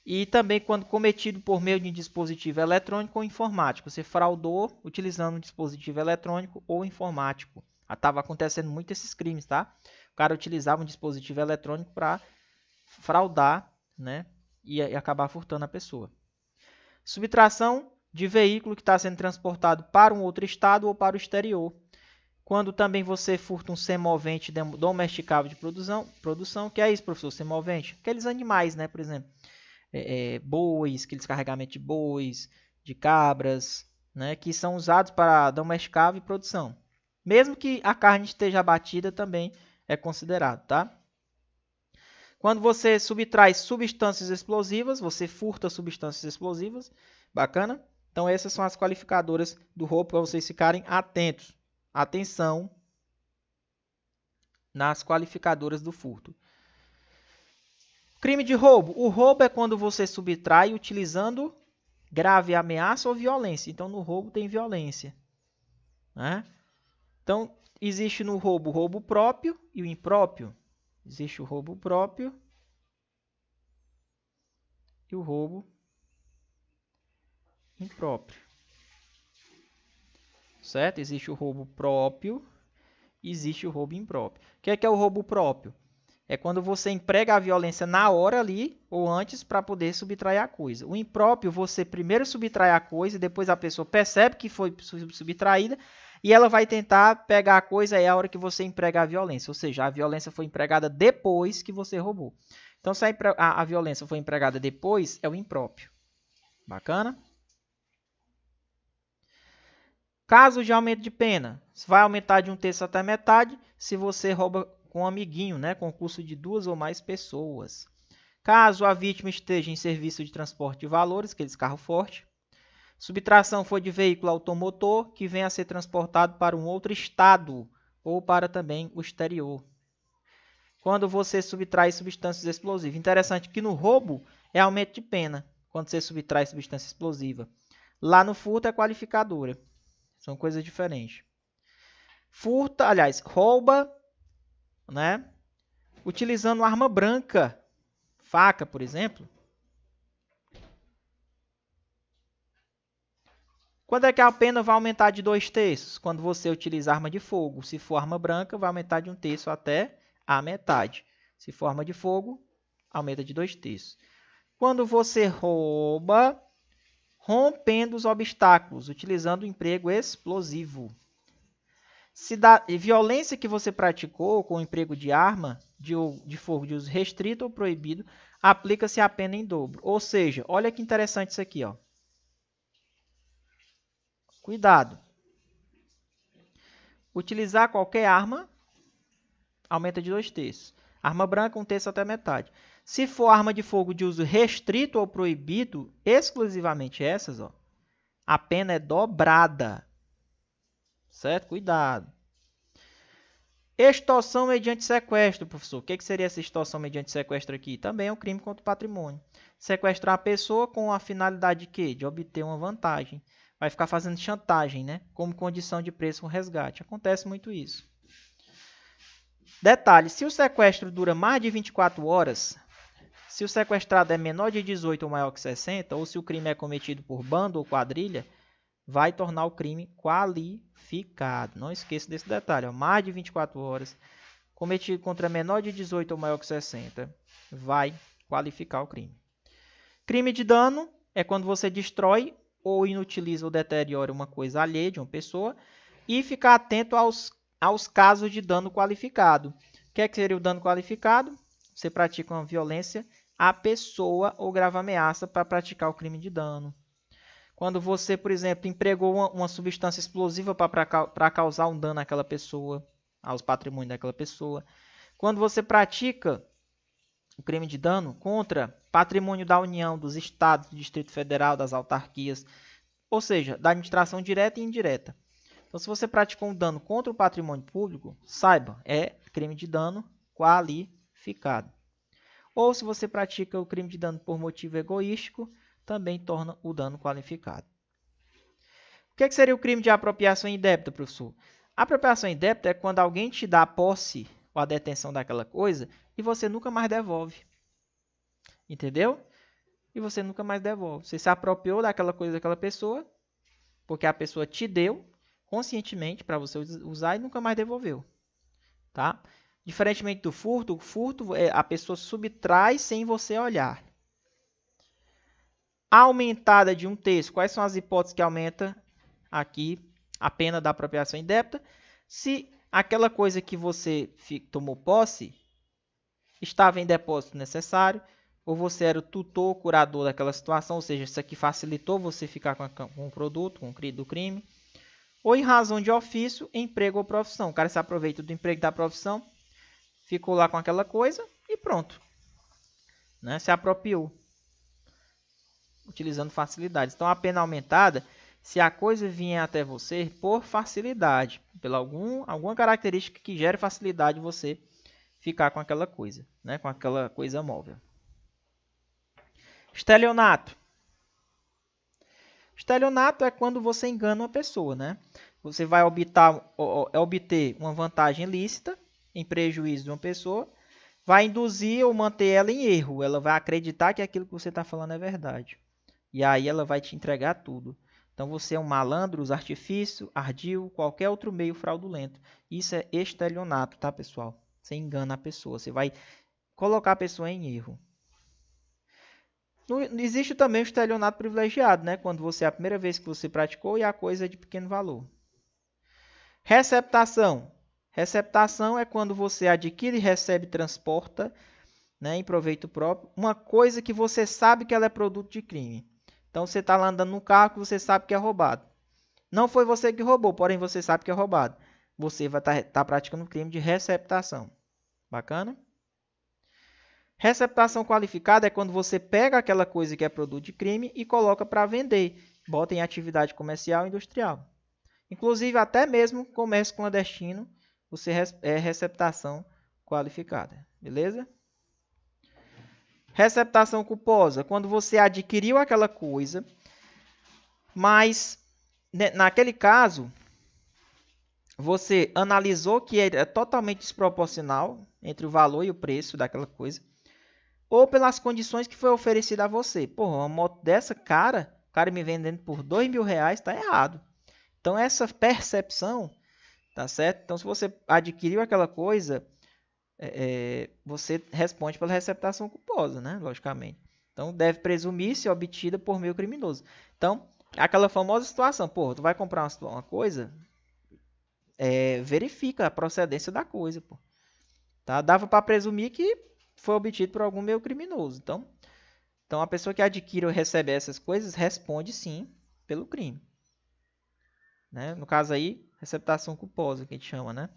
A: E também quando cometido por meio de um dispositivo eletrônico ou informático. Você fraudou utilizando um dispositivo eletrônico ou informático. Estava acontecendo muito esses crimes, tá? O cara utilizava um dispositivo eletrônico para fraudar, né? E acabar furtando a pessoa. Subtração de veículo que está sendo transportado para um outro estado ou para o exterior. Quando também você furta um semovente domesticável de produção, que é isso, professor, semovente? Aqueles animais, né, por exemplo, bois, aqueles carregamentos de bois, de cabras, né, que são usados para domesticável e produção. Mesmo que a carne esteja abatida, também é considerado, tá? Quando você subtrai substâncias explosivas, você furta substâncias explosivas, bacana? Então essas são as qualificadoras do roubo para vocês ficarem atentos. Atenção nas qualificadoras do furto. Crime de roubo. O roubo é quando você subtrai utilizando grave ameaça ou violência. Então, no roubo tem violência, né? Então, existe no roubo o roubo próprio e o impróprio. Existe o roubo próprio e o roubo impróprio. Certo? Existe o roubo próprio e existe o roubo impróprio. O que é o roubo próprio? É quando você emprega a violência na hora ali ou antes para poder subtrair a coisa. O impróprio, você primeiro subtrai a coisa e depois a pessoa percebe que foi subtraída e ela vai tentar pegar a coisa, é a hora que você emprega a violência. Ou seja, a violência foi empregada depois que você roubou. Então, se a violência foi empregada depois, é o impróprio. Bacana? Caso de aumento de pena, vai aumentar de 1/3 até metade se você rouba com um amiguinho, né? Concurso de 2 ou mais pessoas. Caso a vítima esteja em serviço de transporte de valores, aqueles carros fortes. Subtração foi de veículo automotor que venha a ser transportado para um outro estado ou para também o exterior. Quando você subtrai substâncias explosivas. Interessante que no roubo é aumento de pena, quando você subtrai substância explosiva. Lá no furto é qualificadora. São coisas diferentes. Furta, aliás, rouba, né? Utilizando arma branca, faca, por exemplo. Quando é que a pena vai aumentar de 2/3? Quando você utiliza arma de fogo. Se for arma branca, vai aumentar de 1/3 até a metade. Se for arma de fogo, aumenta de 2/3. Quando você rouba, rompendo os obstáculos, utilizando o emprego explosivo. Se da violência que você praticou com o emprego de arma de fogo de uso restrito ou proibido, aplica-se a pena em dobro. Ou seja, olha que interessante isso aqui, ó. Cuidado. Utilizar qualquer arma aumenta de 2/3. Arma branca, 1/3 até metade. Se for arma de fogo de uso restrito ou proibido, exclusivamente essas, ó, a pena é dobrada. Certo? Cuidado. Extorsão mediante sequestro, professor. O que seria essa extorsão mediante sequestro aqui? Também é um crime contra o patrimônio. Sequestrar a pessoa com a finalidade de quê? De obter uma vantagem. Vai ficar fazendo chantagem, né? Como condição de preço com resgate. Acontece muito isso. Detalhe, se o sequestro dura mais de 24 horas, se o sequestrado é menor de 18 ou maior que 60, ou se o crime é cometido por bando ou quadrilha, vai tornar o crime qualificado. Não esqueça desse detalhe. Ó. Mais de 24 horas, cometido contra menor de 18 ou maior que 60, vai qualificar o crime. Crime de dano é quando você destrói ou inutiliza ou deteriora uma coisa alheia de uma pessoa e ficar atento aos casos de dano qualificado. O que seria o dano qualificado? Você pratica uma violência à pessoa ou grave ameaça para praticar o crime de dano. Quando você, por exemplo, empregou uma substância explosiva para causar um dano àquela pessoa, aos patrimônios daquela pessoa. Quando você pratica o crime de dano contra patrimônio da União, dos Estados, do Distrito Federal, das autarquias, ou seja, da administração direta e indireta. Então, se você praticou um dano contra o patrimônio público, saiba, é crime de dano qualificado. Ou se você pratica o crime de dano por motivo egoístico, também torna o dano qualificado. O que seria o crime de apropriação indébita, professor? A apropriação indébita é quando alguém te dá a posse ou a detenção daquela coisa e você nunca mais devolve. Entendeu? E você nunca mais devolve. Você se apropriou daquela coisa daquela pessoa, porque a pessoa te deu conscientemente para você usar e nunca mais devolveu. Tá? Diferentemente do furto, o furto a pessoa subtrai sem você olhar. Aumentada de um terço. Quais são as hipóteses que aumenta aqui a pena da apropriação indébita? Se aquela coisa que você tomou posse estava em depósito necessário, ou você era o tutor, curador daquela situação, ou seja, isso aqui facilitou você ficar com o produto, com o do crime, ou em razão de ofício, emprego ou profissão. O cara se aproveita do emprego da profissão, ficou lá com aquela coisa e pronto. Né? Se apropriou. Utilizando facilidades. Então, a pena aumentada, se a coisa vier até você por facilidade, pela alguma característica que gere facilidade você ficar com aquela coisa, né? Com aquela coisa móvel. Estelionato. Estelionato é quando você engana uma pessoa, né? Você vai obter uma vantagem lícita em prejuízo de uma pessoa, vai induzir ou manter ela em erro. Ela vai acreditar que aquilo que você está falando é verdade. E aí ela vai te entregar tudo. Então você é um malandro, usa artifício, ardil, qualquer outro meio fraudulento. Isso é estelionato, tá, pessoal? Você engana a pessoa, você vai colocar a pessoa em erro. Existe também o estelionato privilegiado, né? Quando você é a primeira vez que você praticou e a coisa é de pequeno valor. Receptação. Receptação é quando você adquire, recebe e transporta, né, em proveito próprio, uma coisa que você sabe que ela é produto de crime. Então, você está lá andando no carro que você sabe que é roubado. Não foi você que roubou, porém você sabe que é roubado. Você vai estar praticando um crime de receptação. Bacana? Receptação qualificada é quando você pega aquela coisa que é produto de crime e coloca para vender. Bota em atividade comercial e industrial. Inclusive, até mesmo comércio clandestino, você é receptação qualificada. Beleza? Receptação culposa, quando você adquiriu aquela coisa, mas naquele caso, você analisou que era totalmente desproporcional entre o valor e o preço daquela coisa, ou pelas condições que foi oferecida a você. Porra, uma moto dessa cara, o cara me vendendo por R$2.000, está errado. Então, essa percepção, tá certo? Então, se você adquiriu aquela coisa, você responde pela receptação culposa, né? Logicamente. Então, deve presumir-se obtida por meio criminoso. Então, aquela famosa situação, pô, tu vai comprar uma coisa, verifica a procedência da coisa, pô. Tá? Dava para presumir que foi obtido por algum meio criminoso. Então, a pessoa que adquire ou recebe essas coisas responde sim pelo crime. Né? No caso aí, receptação culposa, que a gente chama, né?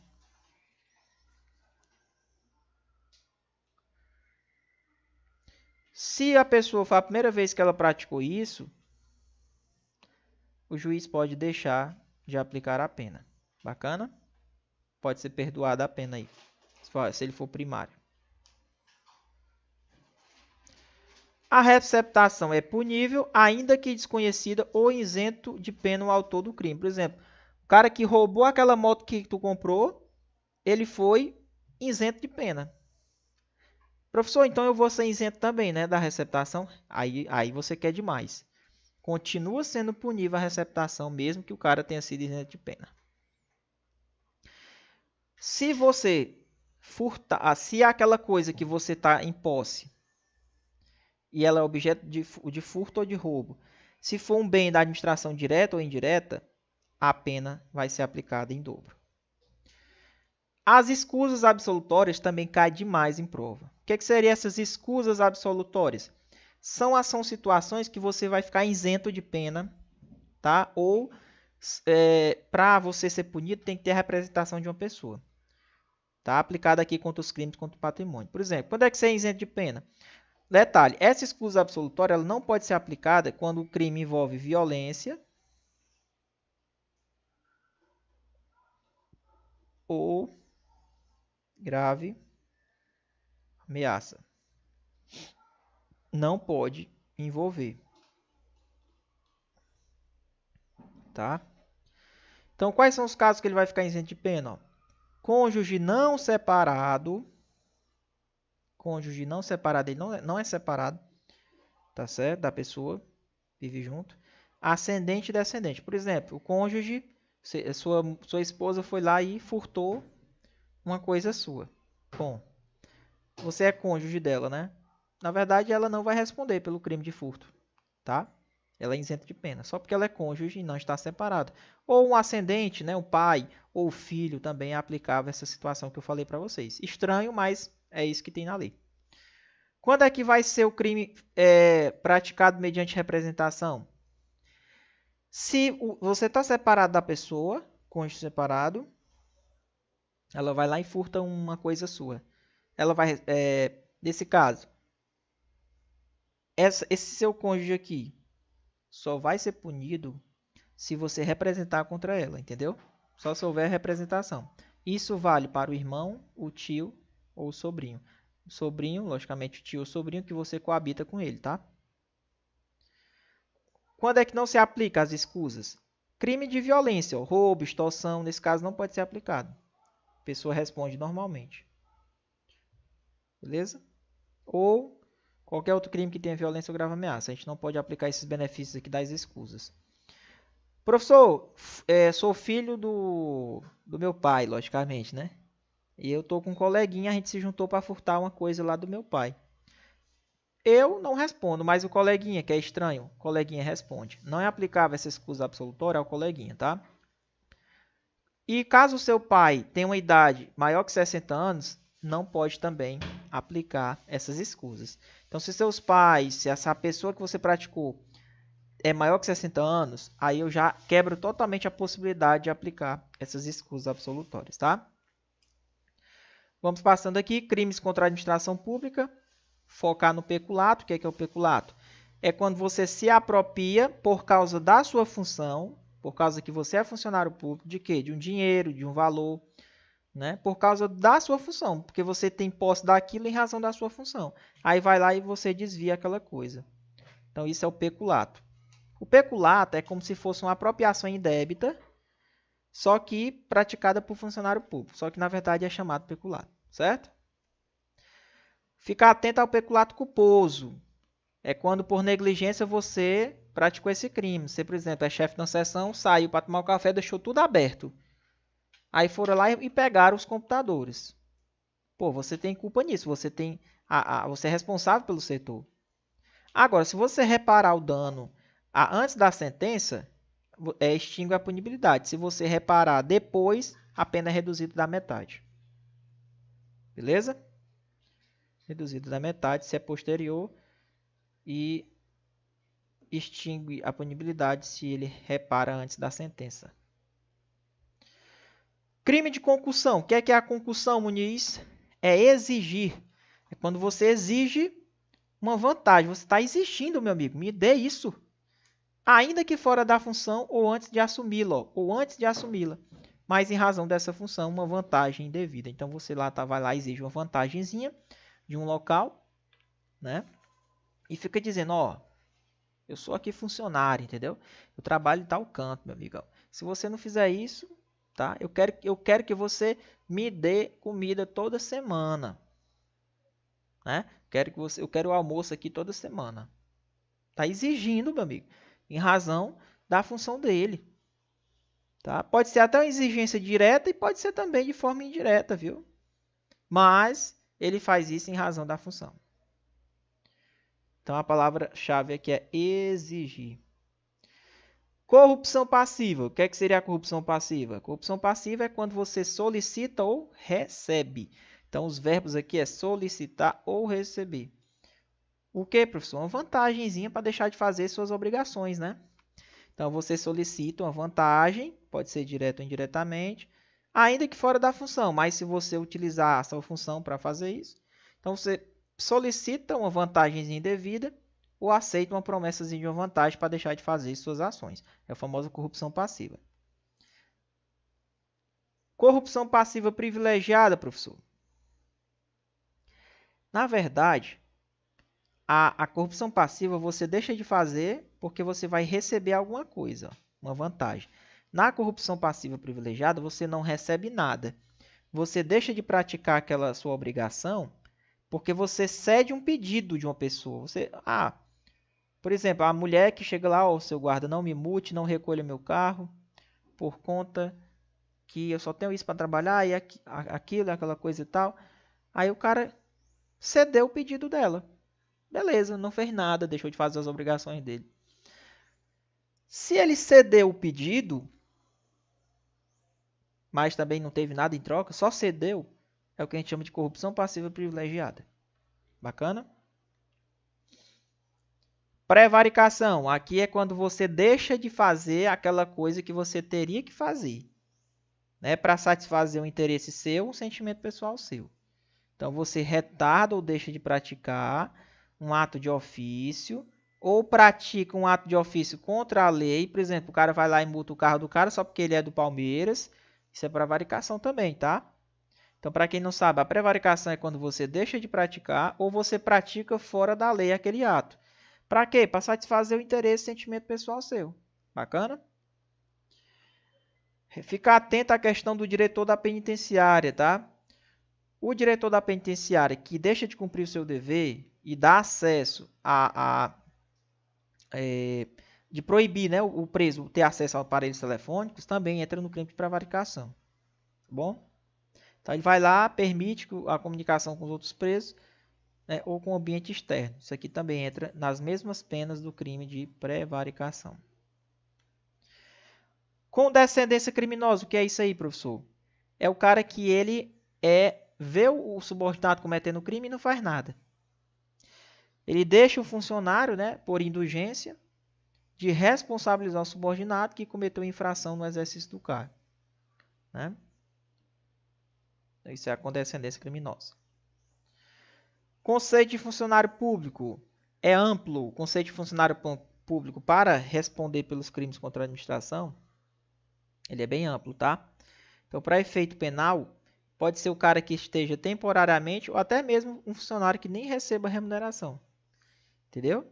A: Se a pessoa for a primeira vez que ela praticou isso, o juiz pode deixar de aplicar a pena. Bacana? pode ser perdoada a pena aí, se ele for primário. A receptação é punível, ainda que desconhecida ou isento de pena o autor do crime. Por exemplo, o cara que roubou aquela moto que tu comprou, ele foi isento de pena. Professor, então eu vou ser isento também, né, da receptação? Aí você quer demais. Continua sendo punível a receptação, mesmo que o cara tenha sido isento de pena. Se você furtar, se aquela coisa que você está em posse e ela é objeto de furto ou de roubo, se for um bem da administração direta ou indireta, a pena vai ser aplicada em dobro. As escusas absolutórias também caem demais em prova. O que seriam essas escusas absolutórias? São situações que você vai ficar isento de pena, tá? Ou para você ser punido tem que ter a representação de uma pessoa. Tá? Aplicada aqui contra os crimes contra o patrimônio. Por exemplo, quando é que você é isento de pena? Detalhe, essa escusa absolutória ela não pode ser aplicada quando o crime envolve violência ou grave ameaça. Não pode envolver. Tá? Então, quais são os casos que ele vai ficar isento de pena? Ó, cônjuge não separado. Cônjuge não separado, ele não é separado, tá certo? Da pessoa, vive junto. Ascendente e descendente. Por exemplo, o cônjuge, sua esposa foi lá e furtou uma coisa sua. Bom, você é cônjuge dela, né? Na verdade, ela não vai responder pelo crime de furto, tá? Ela é isenta de pena, só porque ela é cônjuge e não está separada. Ou um ascendente, né? O pai ou o filho também é aplicável essa situação que eu falei para vocês. Estranho, mas é isso que tem na lei. Quando é que vai ser o crime praticado mediante representação? Se você está separado da pessoa, cônjuge separado, ela vai lá e furta uma coisa sua. Ela vai, nesse caso, esse seu cônjuge aqui só vai ser punido se você representar contra ela, entendeu? Só se houver representação. Isso vale para o irmão, o tio ou o sobrinho. O sobrinho, logicamente, o tio ou o sobrinho que você coabita com ele, tá? Quando é que não se aplica as escusas? Crime de violência, ó, roubo, extorsão, nesse caso não pode ser aplicado. A pessoa responde normalmente. Beleza? Ou qualquer outro crime que tenha violência ou grave ameaça. A gente não pode aplicar esses benefícios aqui das escusas. Professor, sou filho do meu pai, logicamente, né? E eu tô com um coleguinha, a gente se juntou para furtar uma coisa lá do meu pai. Eu não respondo, mas o coleguinha, que é estranho, o coleguinha responde. Não é aplicável essa escusa absolutória ao coleguinha, tá? E caso o seu pai tenha uma idade maior que 60 anos, não pode também aplicar essas escusas. Então, se seus pais, se essa pessoa que você praticou é maior que 60 anos, aí eu já quebro totalmente a possibilidade de aplicar essas escusas absolutórias, tá? Vamos passando aqui, crimes contra a administração pública. Focar no peculato. O que é o peculato? É quando você se apropria por causa da sua função, por causa que você é funcionário público, de quê? De um dinheiro, de um valor, né? Por causa da sua função, porque você tem posse daquilo em razão da sua função. Aí vai lá e você desvia aquela coisa. Então, isso é o peculato. O peculato é como se fosse uma apropriação indébita, só que praticada por funcionário público. Só que, na verdade, é chamado peculato, certo? Ficar atento ao peculato culposo. É quando, por negligência, você praticou esse crime. Você, por exemplo, é chefe de uma seção, saiu para tomar um café, deixou tudo aberto. Aí foram lá e pegaram os computadores. Pô, você tem culpa nisso. Você é responsável pelo setor. Agora, se você reparar o dano antes da sentença, extingue a punibilidade. Se você reparar depois, a pena é reduzida da metade. Beleza? Reduzido da metade, se é posterior, e extingue a punibilidade se ele repara antes da sentença. Crime de concussão. O que é a concussão, Muniz? É exigir. É quando você exige uma vantagem. Você está exigindo, meu amigo, me dê isso. Ainda que fora da função ou antes de assumi-la. mas em razão dessa função, uma vantagem indevida. Então, você vai lá e exige uma vantagenzinha de um local, né? E fica dizendo, ó, eu sou aqui funcionário, entendeu? Eu trabalho em tal canto, meu amigão. Se você não fizer isso, tá? Eu quero que você me dê comida toda semana, né? Eu quero o almoço aqui toda semana. Tá exigindo, meu amigo, em razão da função dele. Tá? Pode ser até uma exigência direta e pode ser também de forma indireta, viu? Mas ele faz isso em razão da função. Então a palavra-chave aqui é exigir. Corrupção passiva. O que é que seria a corrupção passiva? Corrupção passiva é quando você solicita ou recebe. Então os verbos aqui é solicitar ou receber. O que, professor? Uma vantagenzinha para deixar de fazer suas obrigações, né? Então, você solicita uma vantagem, pode ser direto ou indiretamente, ainda que fora da função, mas se você utilizar a sua função para fazer isso, então você solicita uma vantagem indevida ou aceita uma promessa de uma vantagem para deixar de fazer suas ações. É a famosa corrupção passiva. Corrupção passiva privilegiada, professor. Na verdade, a corrupção passiva você deixa de fazer porque você vai receber alguma coisa, uma vantagem. Na corrupção passiva privilegiada, você não recebe nada. Você deixa de praticar aquela sua obrigação porque você cede um pedido de uma pessoa. Por exemplo, a mulher que chega lá, seu guarda, não me multe, não recolha meu carro, por conta que eu só tenho isso para trabalhar e aquilo, aquela coisa e tal. Aí o cara cedeu o pedido dela. Beleza, não fez nada, deixou de fazer as obrigações dele. Se ele cedeu o pedido, mas também não teve nada em troca, só cedeu, é o que a gente chama de corrupção passiva privilegiada. Bacana? Prevaricação. Aqui é quando você deixa de fazer aquela coisa que você teria que fazer, né, para satisfazer um interesse seu, um sentimento pessoal seu. Então, você retarda ou deixa de praticar um ato de ofício ou pratica um ato de ofício contra a lei. Por exemplo, o cara vai lá e multa o carro do cara só porque ele é do Palmeiras. Isso é prevaricação também, tá? Então, para quem não sabe, a prevaricação é quando você deixa de praticar ou você pratica fora da lei aquele ato. Para quê? Para satisfazer o interesse e sentimento pessoal seu. Bacana? Ficar atento à questão do diretor da penitenciária, tá? O diretor da penitenciária que deixa de cumprir o seu dever e dá acesso de proibir, né, o preso ter acesso a aparelhos telefônicos, também entra no crime de prevaricação. Tá bom? Então ele vai lá, permite a comunicação com os outros presos, né, ou com o ambiente externo. Isso aqui também entra nas mesmas penas do crime de prevaricação. Condescendência criminosa, o que é isso aí, professor? É o cara que ele vê o subordinado cometendo crime e não faz nada. Ele deixa o funcionário, né, por indulgência, de responsabilizar o subordinado que cometeu infração no exercício do cargo. Né? Isso é a condescendência criminosa. Conceito de funcionário público é amplo. O conceito de funcionário público para responder pelos crimes contra a administração, ele é bem amplo, tá? Então, para efeito penal, pode ser o cara que esteja temporariamente ou até mesmo um funcionário que nem receba remuneração. Entendeu?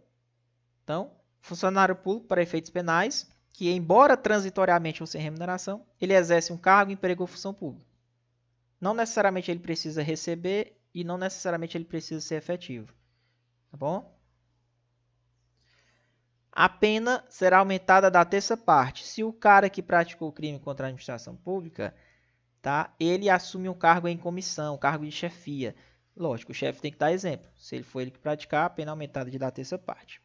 A: Então, funcionário público para efeitos penais, que embora transitoriamente ou sem remuneração, ele exerce um cargo, emprego ou função pública. Não necessariamente ele precisa receber e não necessariamente ele precisa ser efetivo. Tá bom? A pena será aumentada da terça parte. Se o cara que praticou o crime contra a administração pública, tá, ele assume um cargo em comissão, um cargo de chefia. Lógico, o chefe tem que dar exemplo. Se ele for ele que praticar, a pena aumentada da terça parte.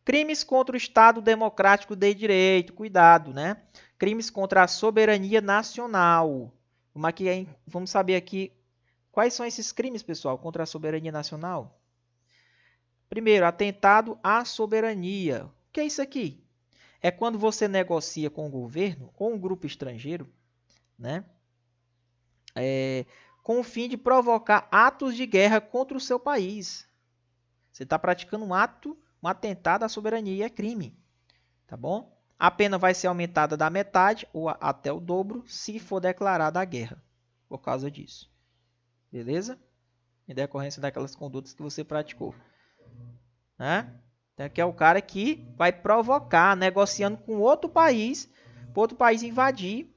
A: Crimes contra o Estado Democrático de Direito. Cuidado, né? Crimes contra a soberania nacional. Vamos saber aqui quais são esses crimes, pessoal, contra a soberania nacional. Primeiro, atentado à soberania. O que é isso aqui? É quando você negocia com o governo ou um grupo estrangeiro, né? Com o fim de provocar atos de guerra contra o seu país. Você está praticando um atentado à soberania e é crime. Tá bom? A pena vai ser aumentada da metade ou até o dobro se for declarada a guerra por causa disso. Beleza? Em decorrência daquelas condutas que você praticou. Né? Então, aqui é o cara que vai provocar, negociando com outro país, para outro país invadir,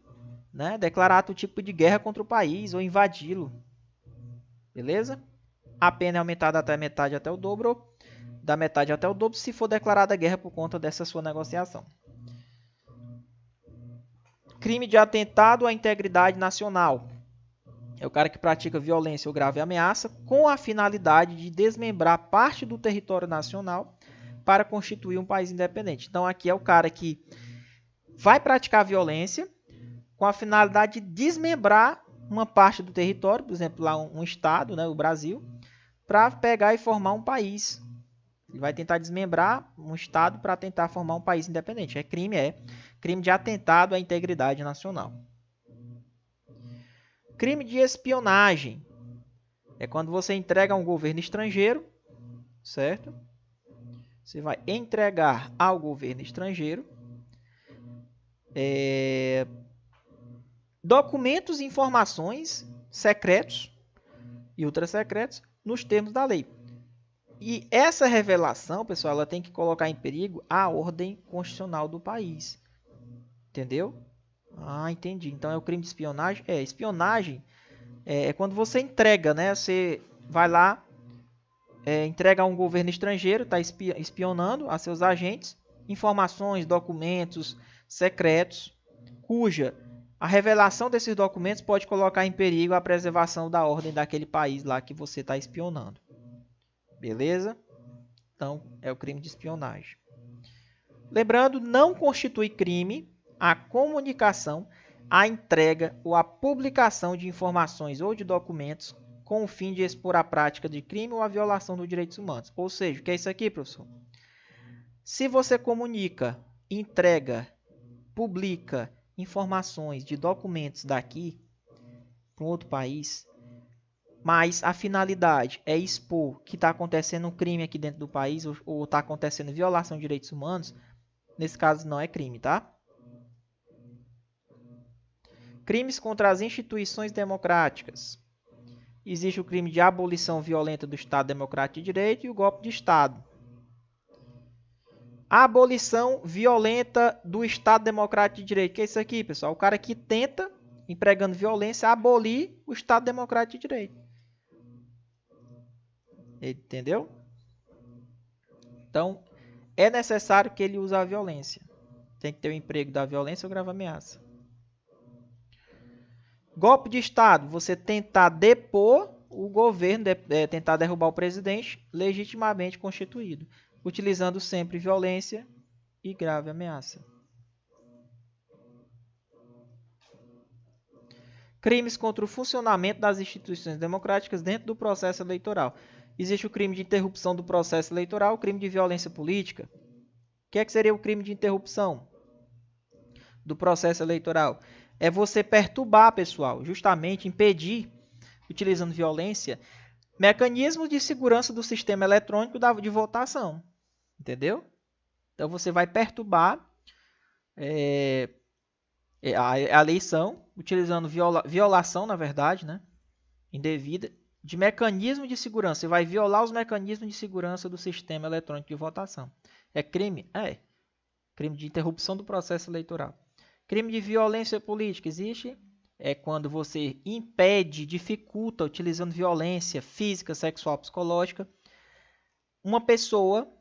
A: né? Declarar outro tipo de guerra contra o país ou invadi-lo. Beleza? A pena é aumentada até a metade até o dobro, da metade até o dobro, se for declarada guerra por conta dessa sua negociação. Crime de atentado à integridade nacional. É o cara que pratica violência ou grave ameaça com a finalidade de desmembrar parte do território nacional para constituir um país independente. Então aqui é o cara que vai praticar violência com a finalidade de desmembrar uma parte do território, por exemplo, lá um estado, né, o Brasil, para pegar e formar um país. Ele vai tentar desmembrar um estado para tentar formar um país independente. É crime de atentado à integridade nacional. Crime de espionagem é quando você entrega a um governo estrangeiro, certo? Você vai entregar ao governo estrangeiro documentos e informações secretos e ultrasecretos nos termos da lei. E essa revelação, pessoal, ela tem que colocar em perigo a ordem constitucional do país. Entendeu? Ah, entendi. Então é o crime de espionagem? Espionagem é quando você entrega, né? Você vai lá, entrega a um governo estrangeiro, está espionando a seus agentes, informações, documentos secretos, cuja a revelação desses documentos pode colocar em perigo a preservação da ordem daquele país lá que você está espionando. Beleza? Então, é o crime de espionagem. Lembrando, não constitui crime a comunicação, a entrega ou a publicação de informações ou de documentos com o fim de expor a prática de crime ou a violação dos direitos humanos. Ou seja, o que é isso aqui, professor? Se você comunica, entrega, publica informações de documentos daqui para um outro país, mas a finalidade é expor que está acontecendo um crime aqui dentro do país ou está acontecendo violação de direitos humanos, nesse caso não é crime, tá? Crimes contra as instituições democráticas. Existe o crime de abolição violenta do Estado Democrático de Direito e o golpe de Estado. A abolição violenta do Estado Democrático de Direito. O que é isso aqui, pessoal? O cara que tenta, empregando violência, abolir o Estado Democrático de Direito. Entendeu? Então, é necessário que ele use a violência. Tem que ter o emprego da violência ou grave ameaça. Golpe de Estado. Você tentar depor o governo, tentar derrubar o presidente legitimamente constituído, utilizando sempre violência e grave ameaça. Crimes contra o funcionamento das instituições democráticas dentro do processo eleitoral. Existe o crime de interrupção do processo eleitoral, o crime de violência política. O que seria o crime de interrupção do processo eleitoral? É você perturbar, pessoal, justamente impedir, utilizando violência, mecanismos de segurança do sistema eletrônico de votação. Entendeu? Então você vai perturbar a eleição, utilizando violação, na verdade, né, indevida, de mecanismo de segurança. Você vai violar os mecanismos de segurança do sistema eletrônico de votação. É crime? É. Crime de interrupção do processo eleitoral. Crime de violência política existe? É quando você impede, dificulta, utilizando violência física, sexual, psicológica, uma pessoa,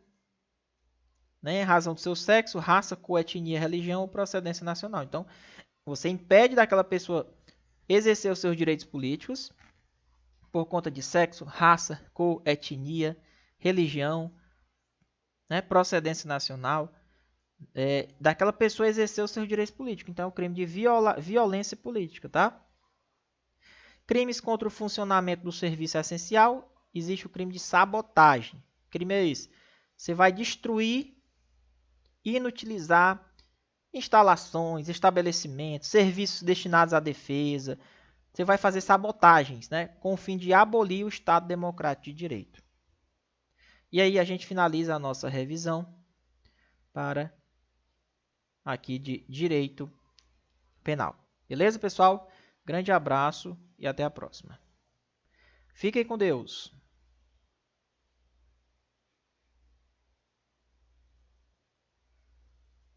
A: né, em razão do seu sexo, raça, cor, etnia, religião ou procedência nacional. Então, você impede daquela pessoa exercer os seus direitos políticos por conta de sexo, raça, cor, etnia, religião, né, procedência nacional, daquela pessoa exercer os seus direitos políticos. Então, é um crime de violência política, tá? Crimes contra o funcionamento do serviço essencial. Existe o crime de sabotagem. O crime é esse. Você vai destruir, inutilizar instalações, estabelecimentos, serviços destinados à defesa. Você vai fazer sabotagens, né, com o fim de abolir o Estado Democrático de Direito. E aí a gente finaliza a nossa revisão para aqui de direito penal. Beleza, pessoal? Grande abraço e até a próxima. Fiquem com Deus.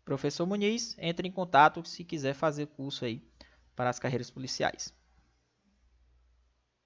A: Professor Muniz, entre em contato se quiser fazer curso aí para as carreiras policiais.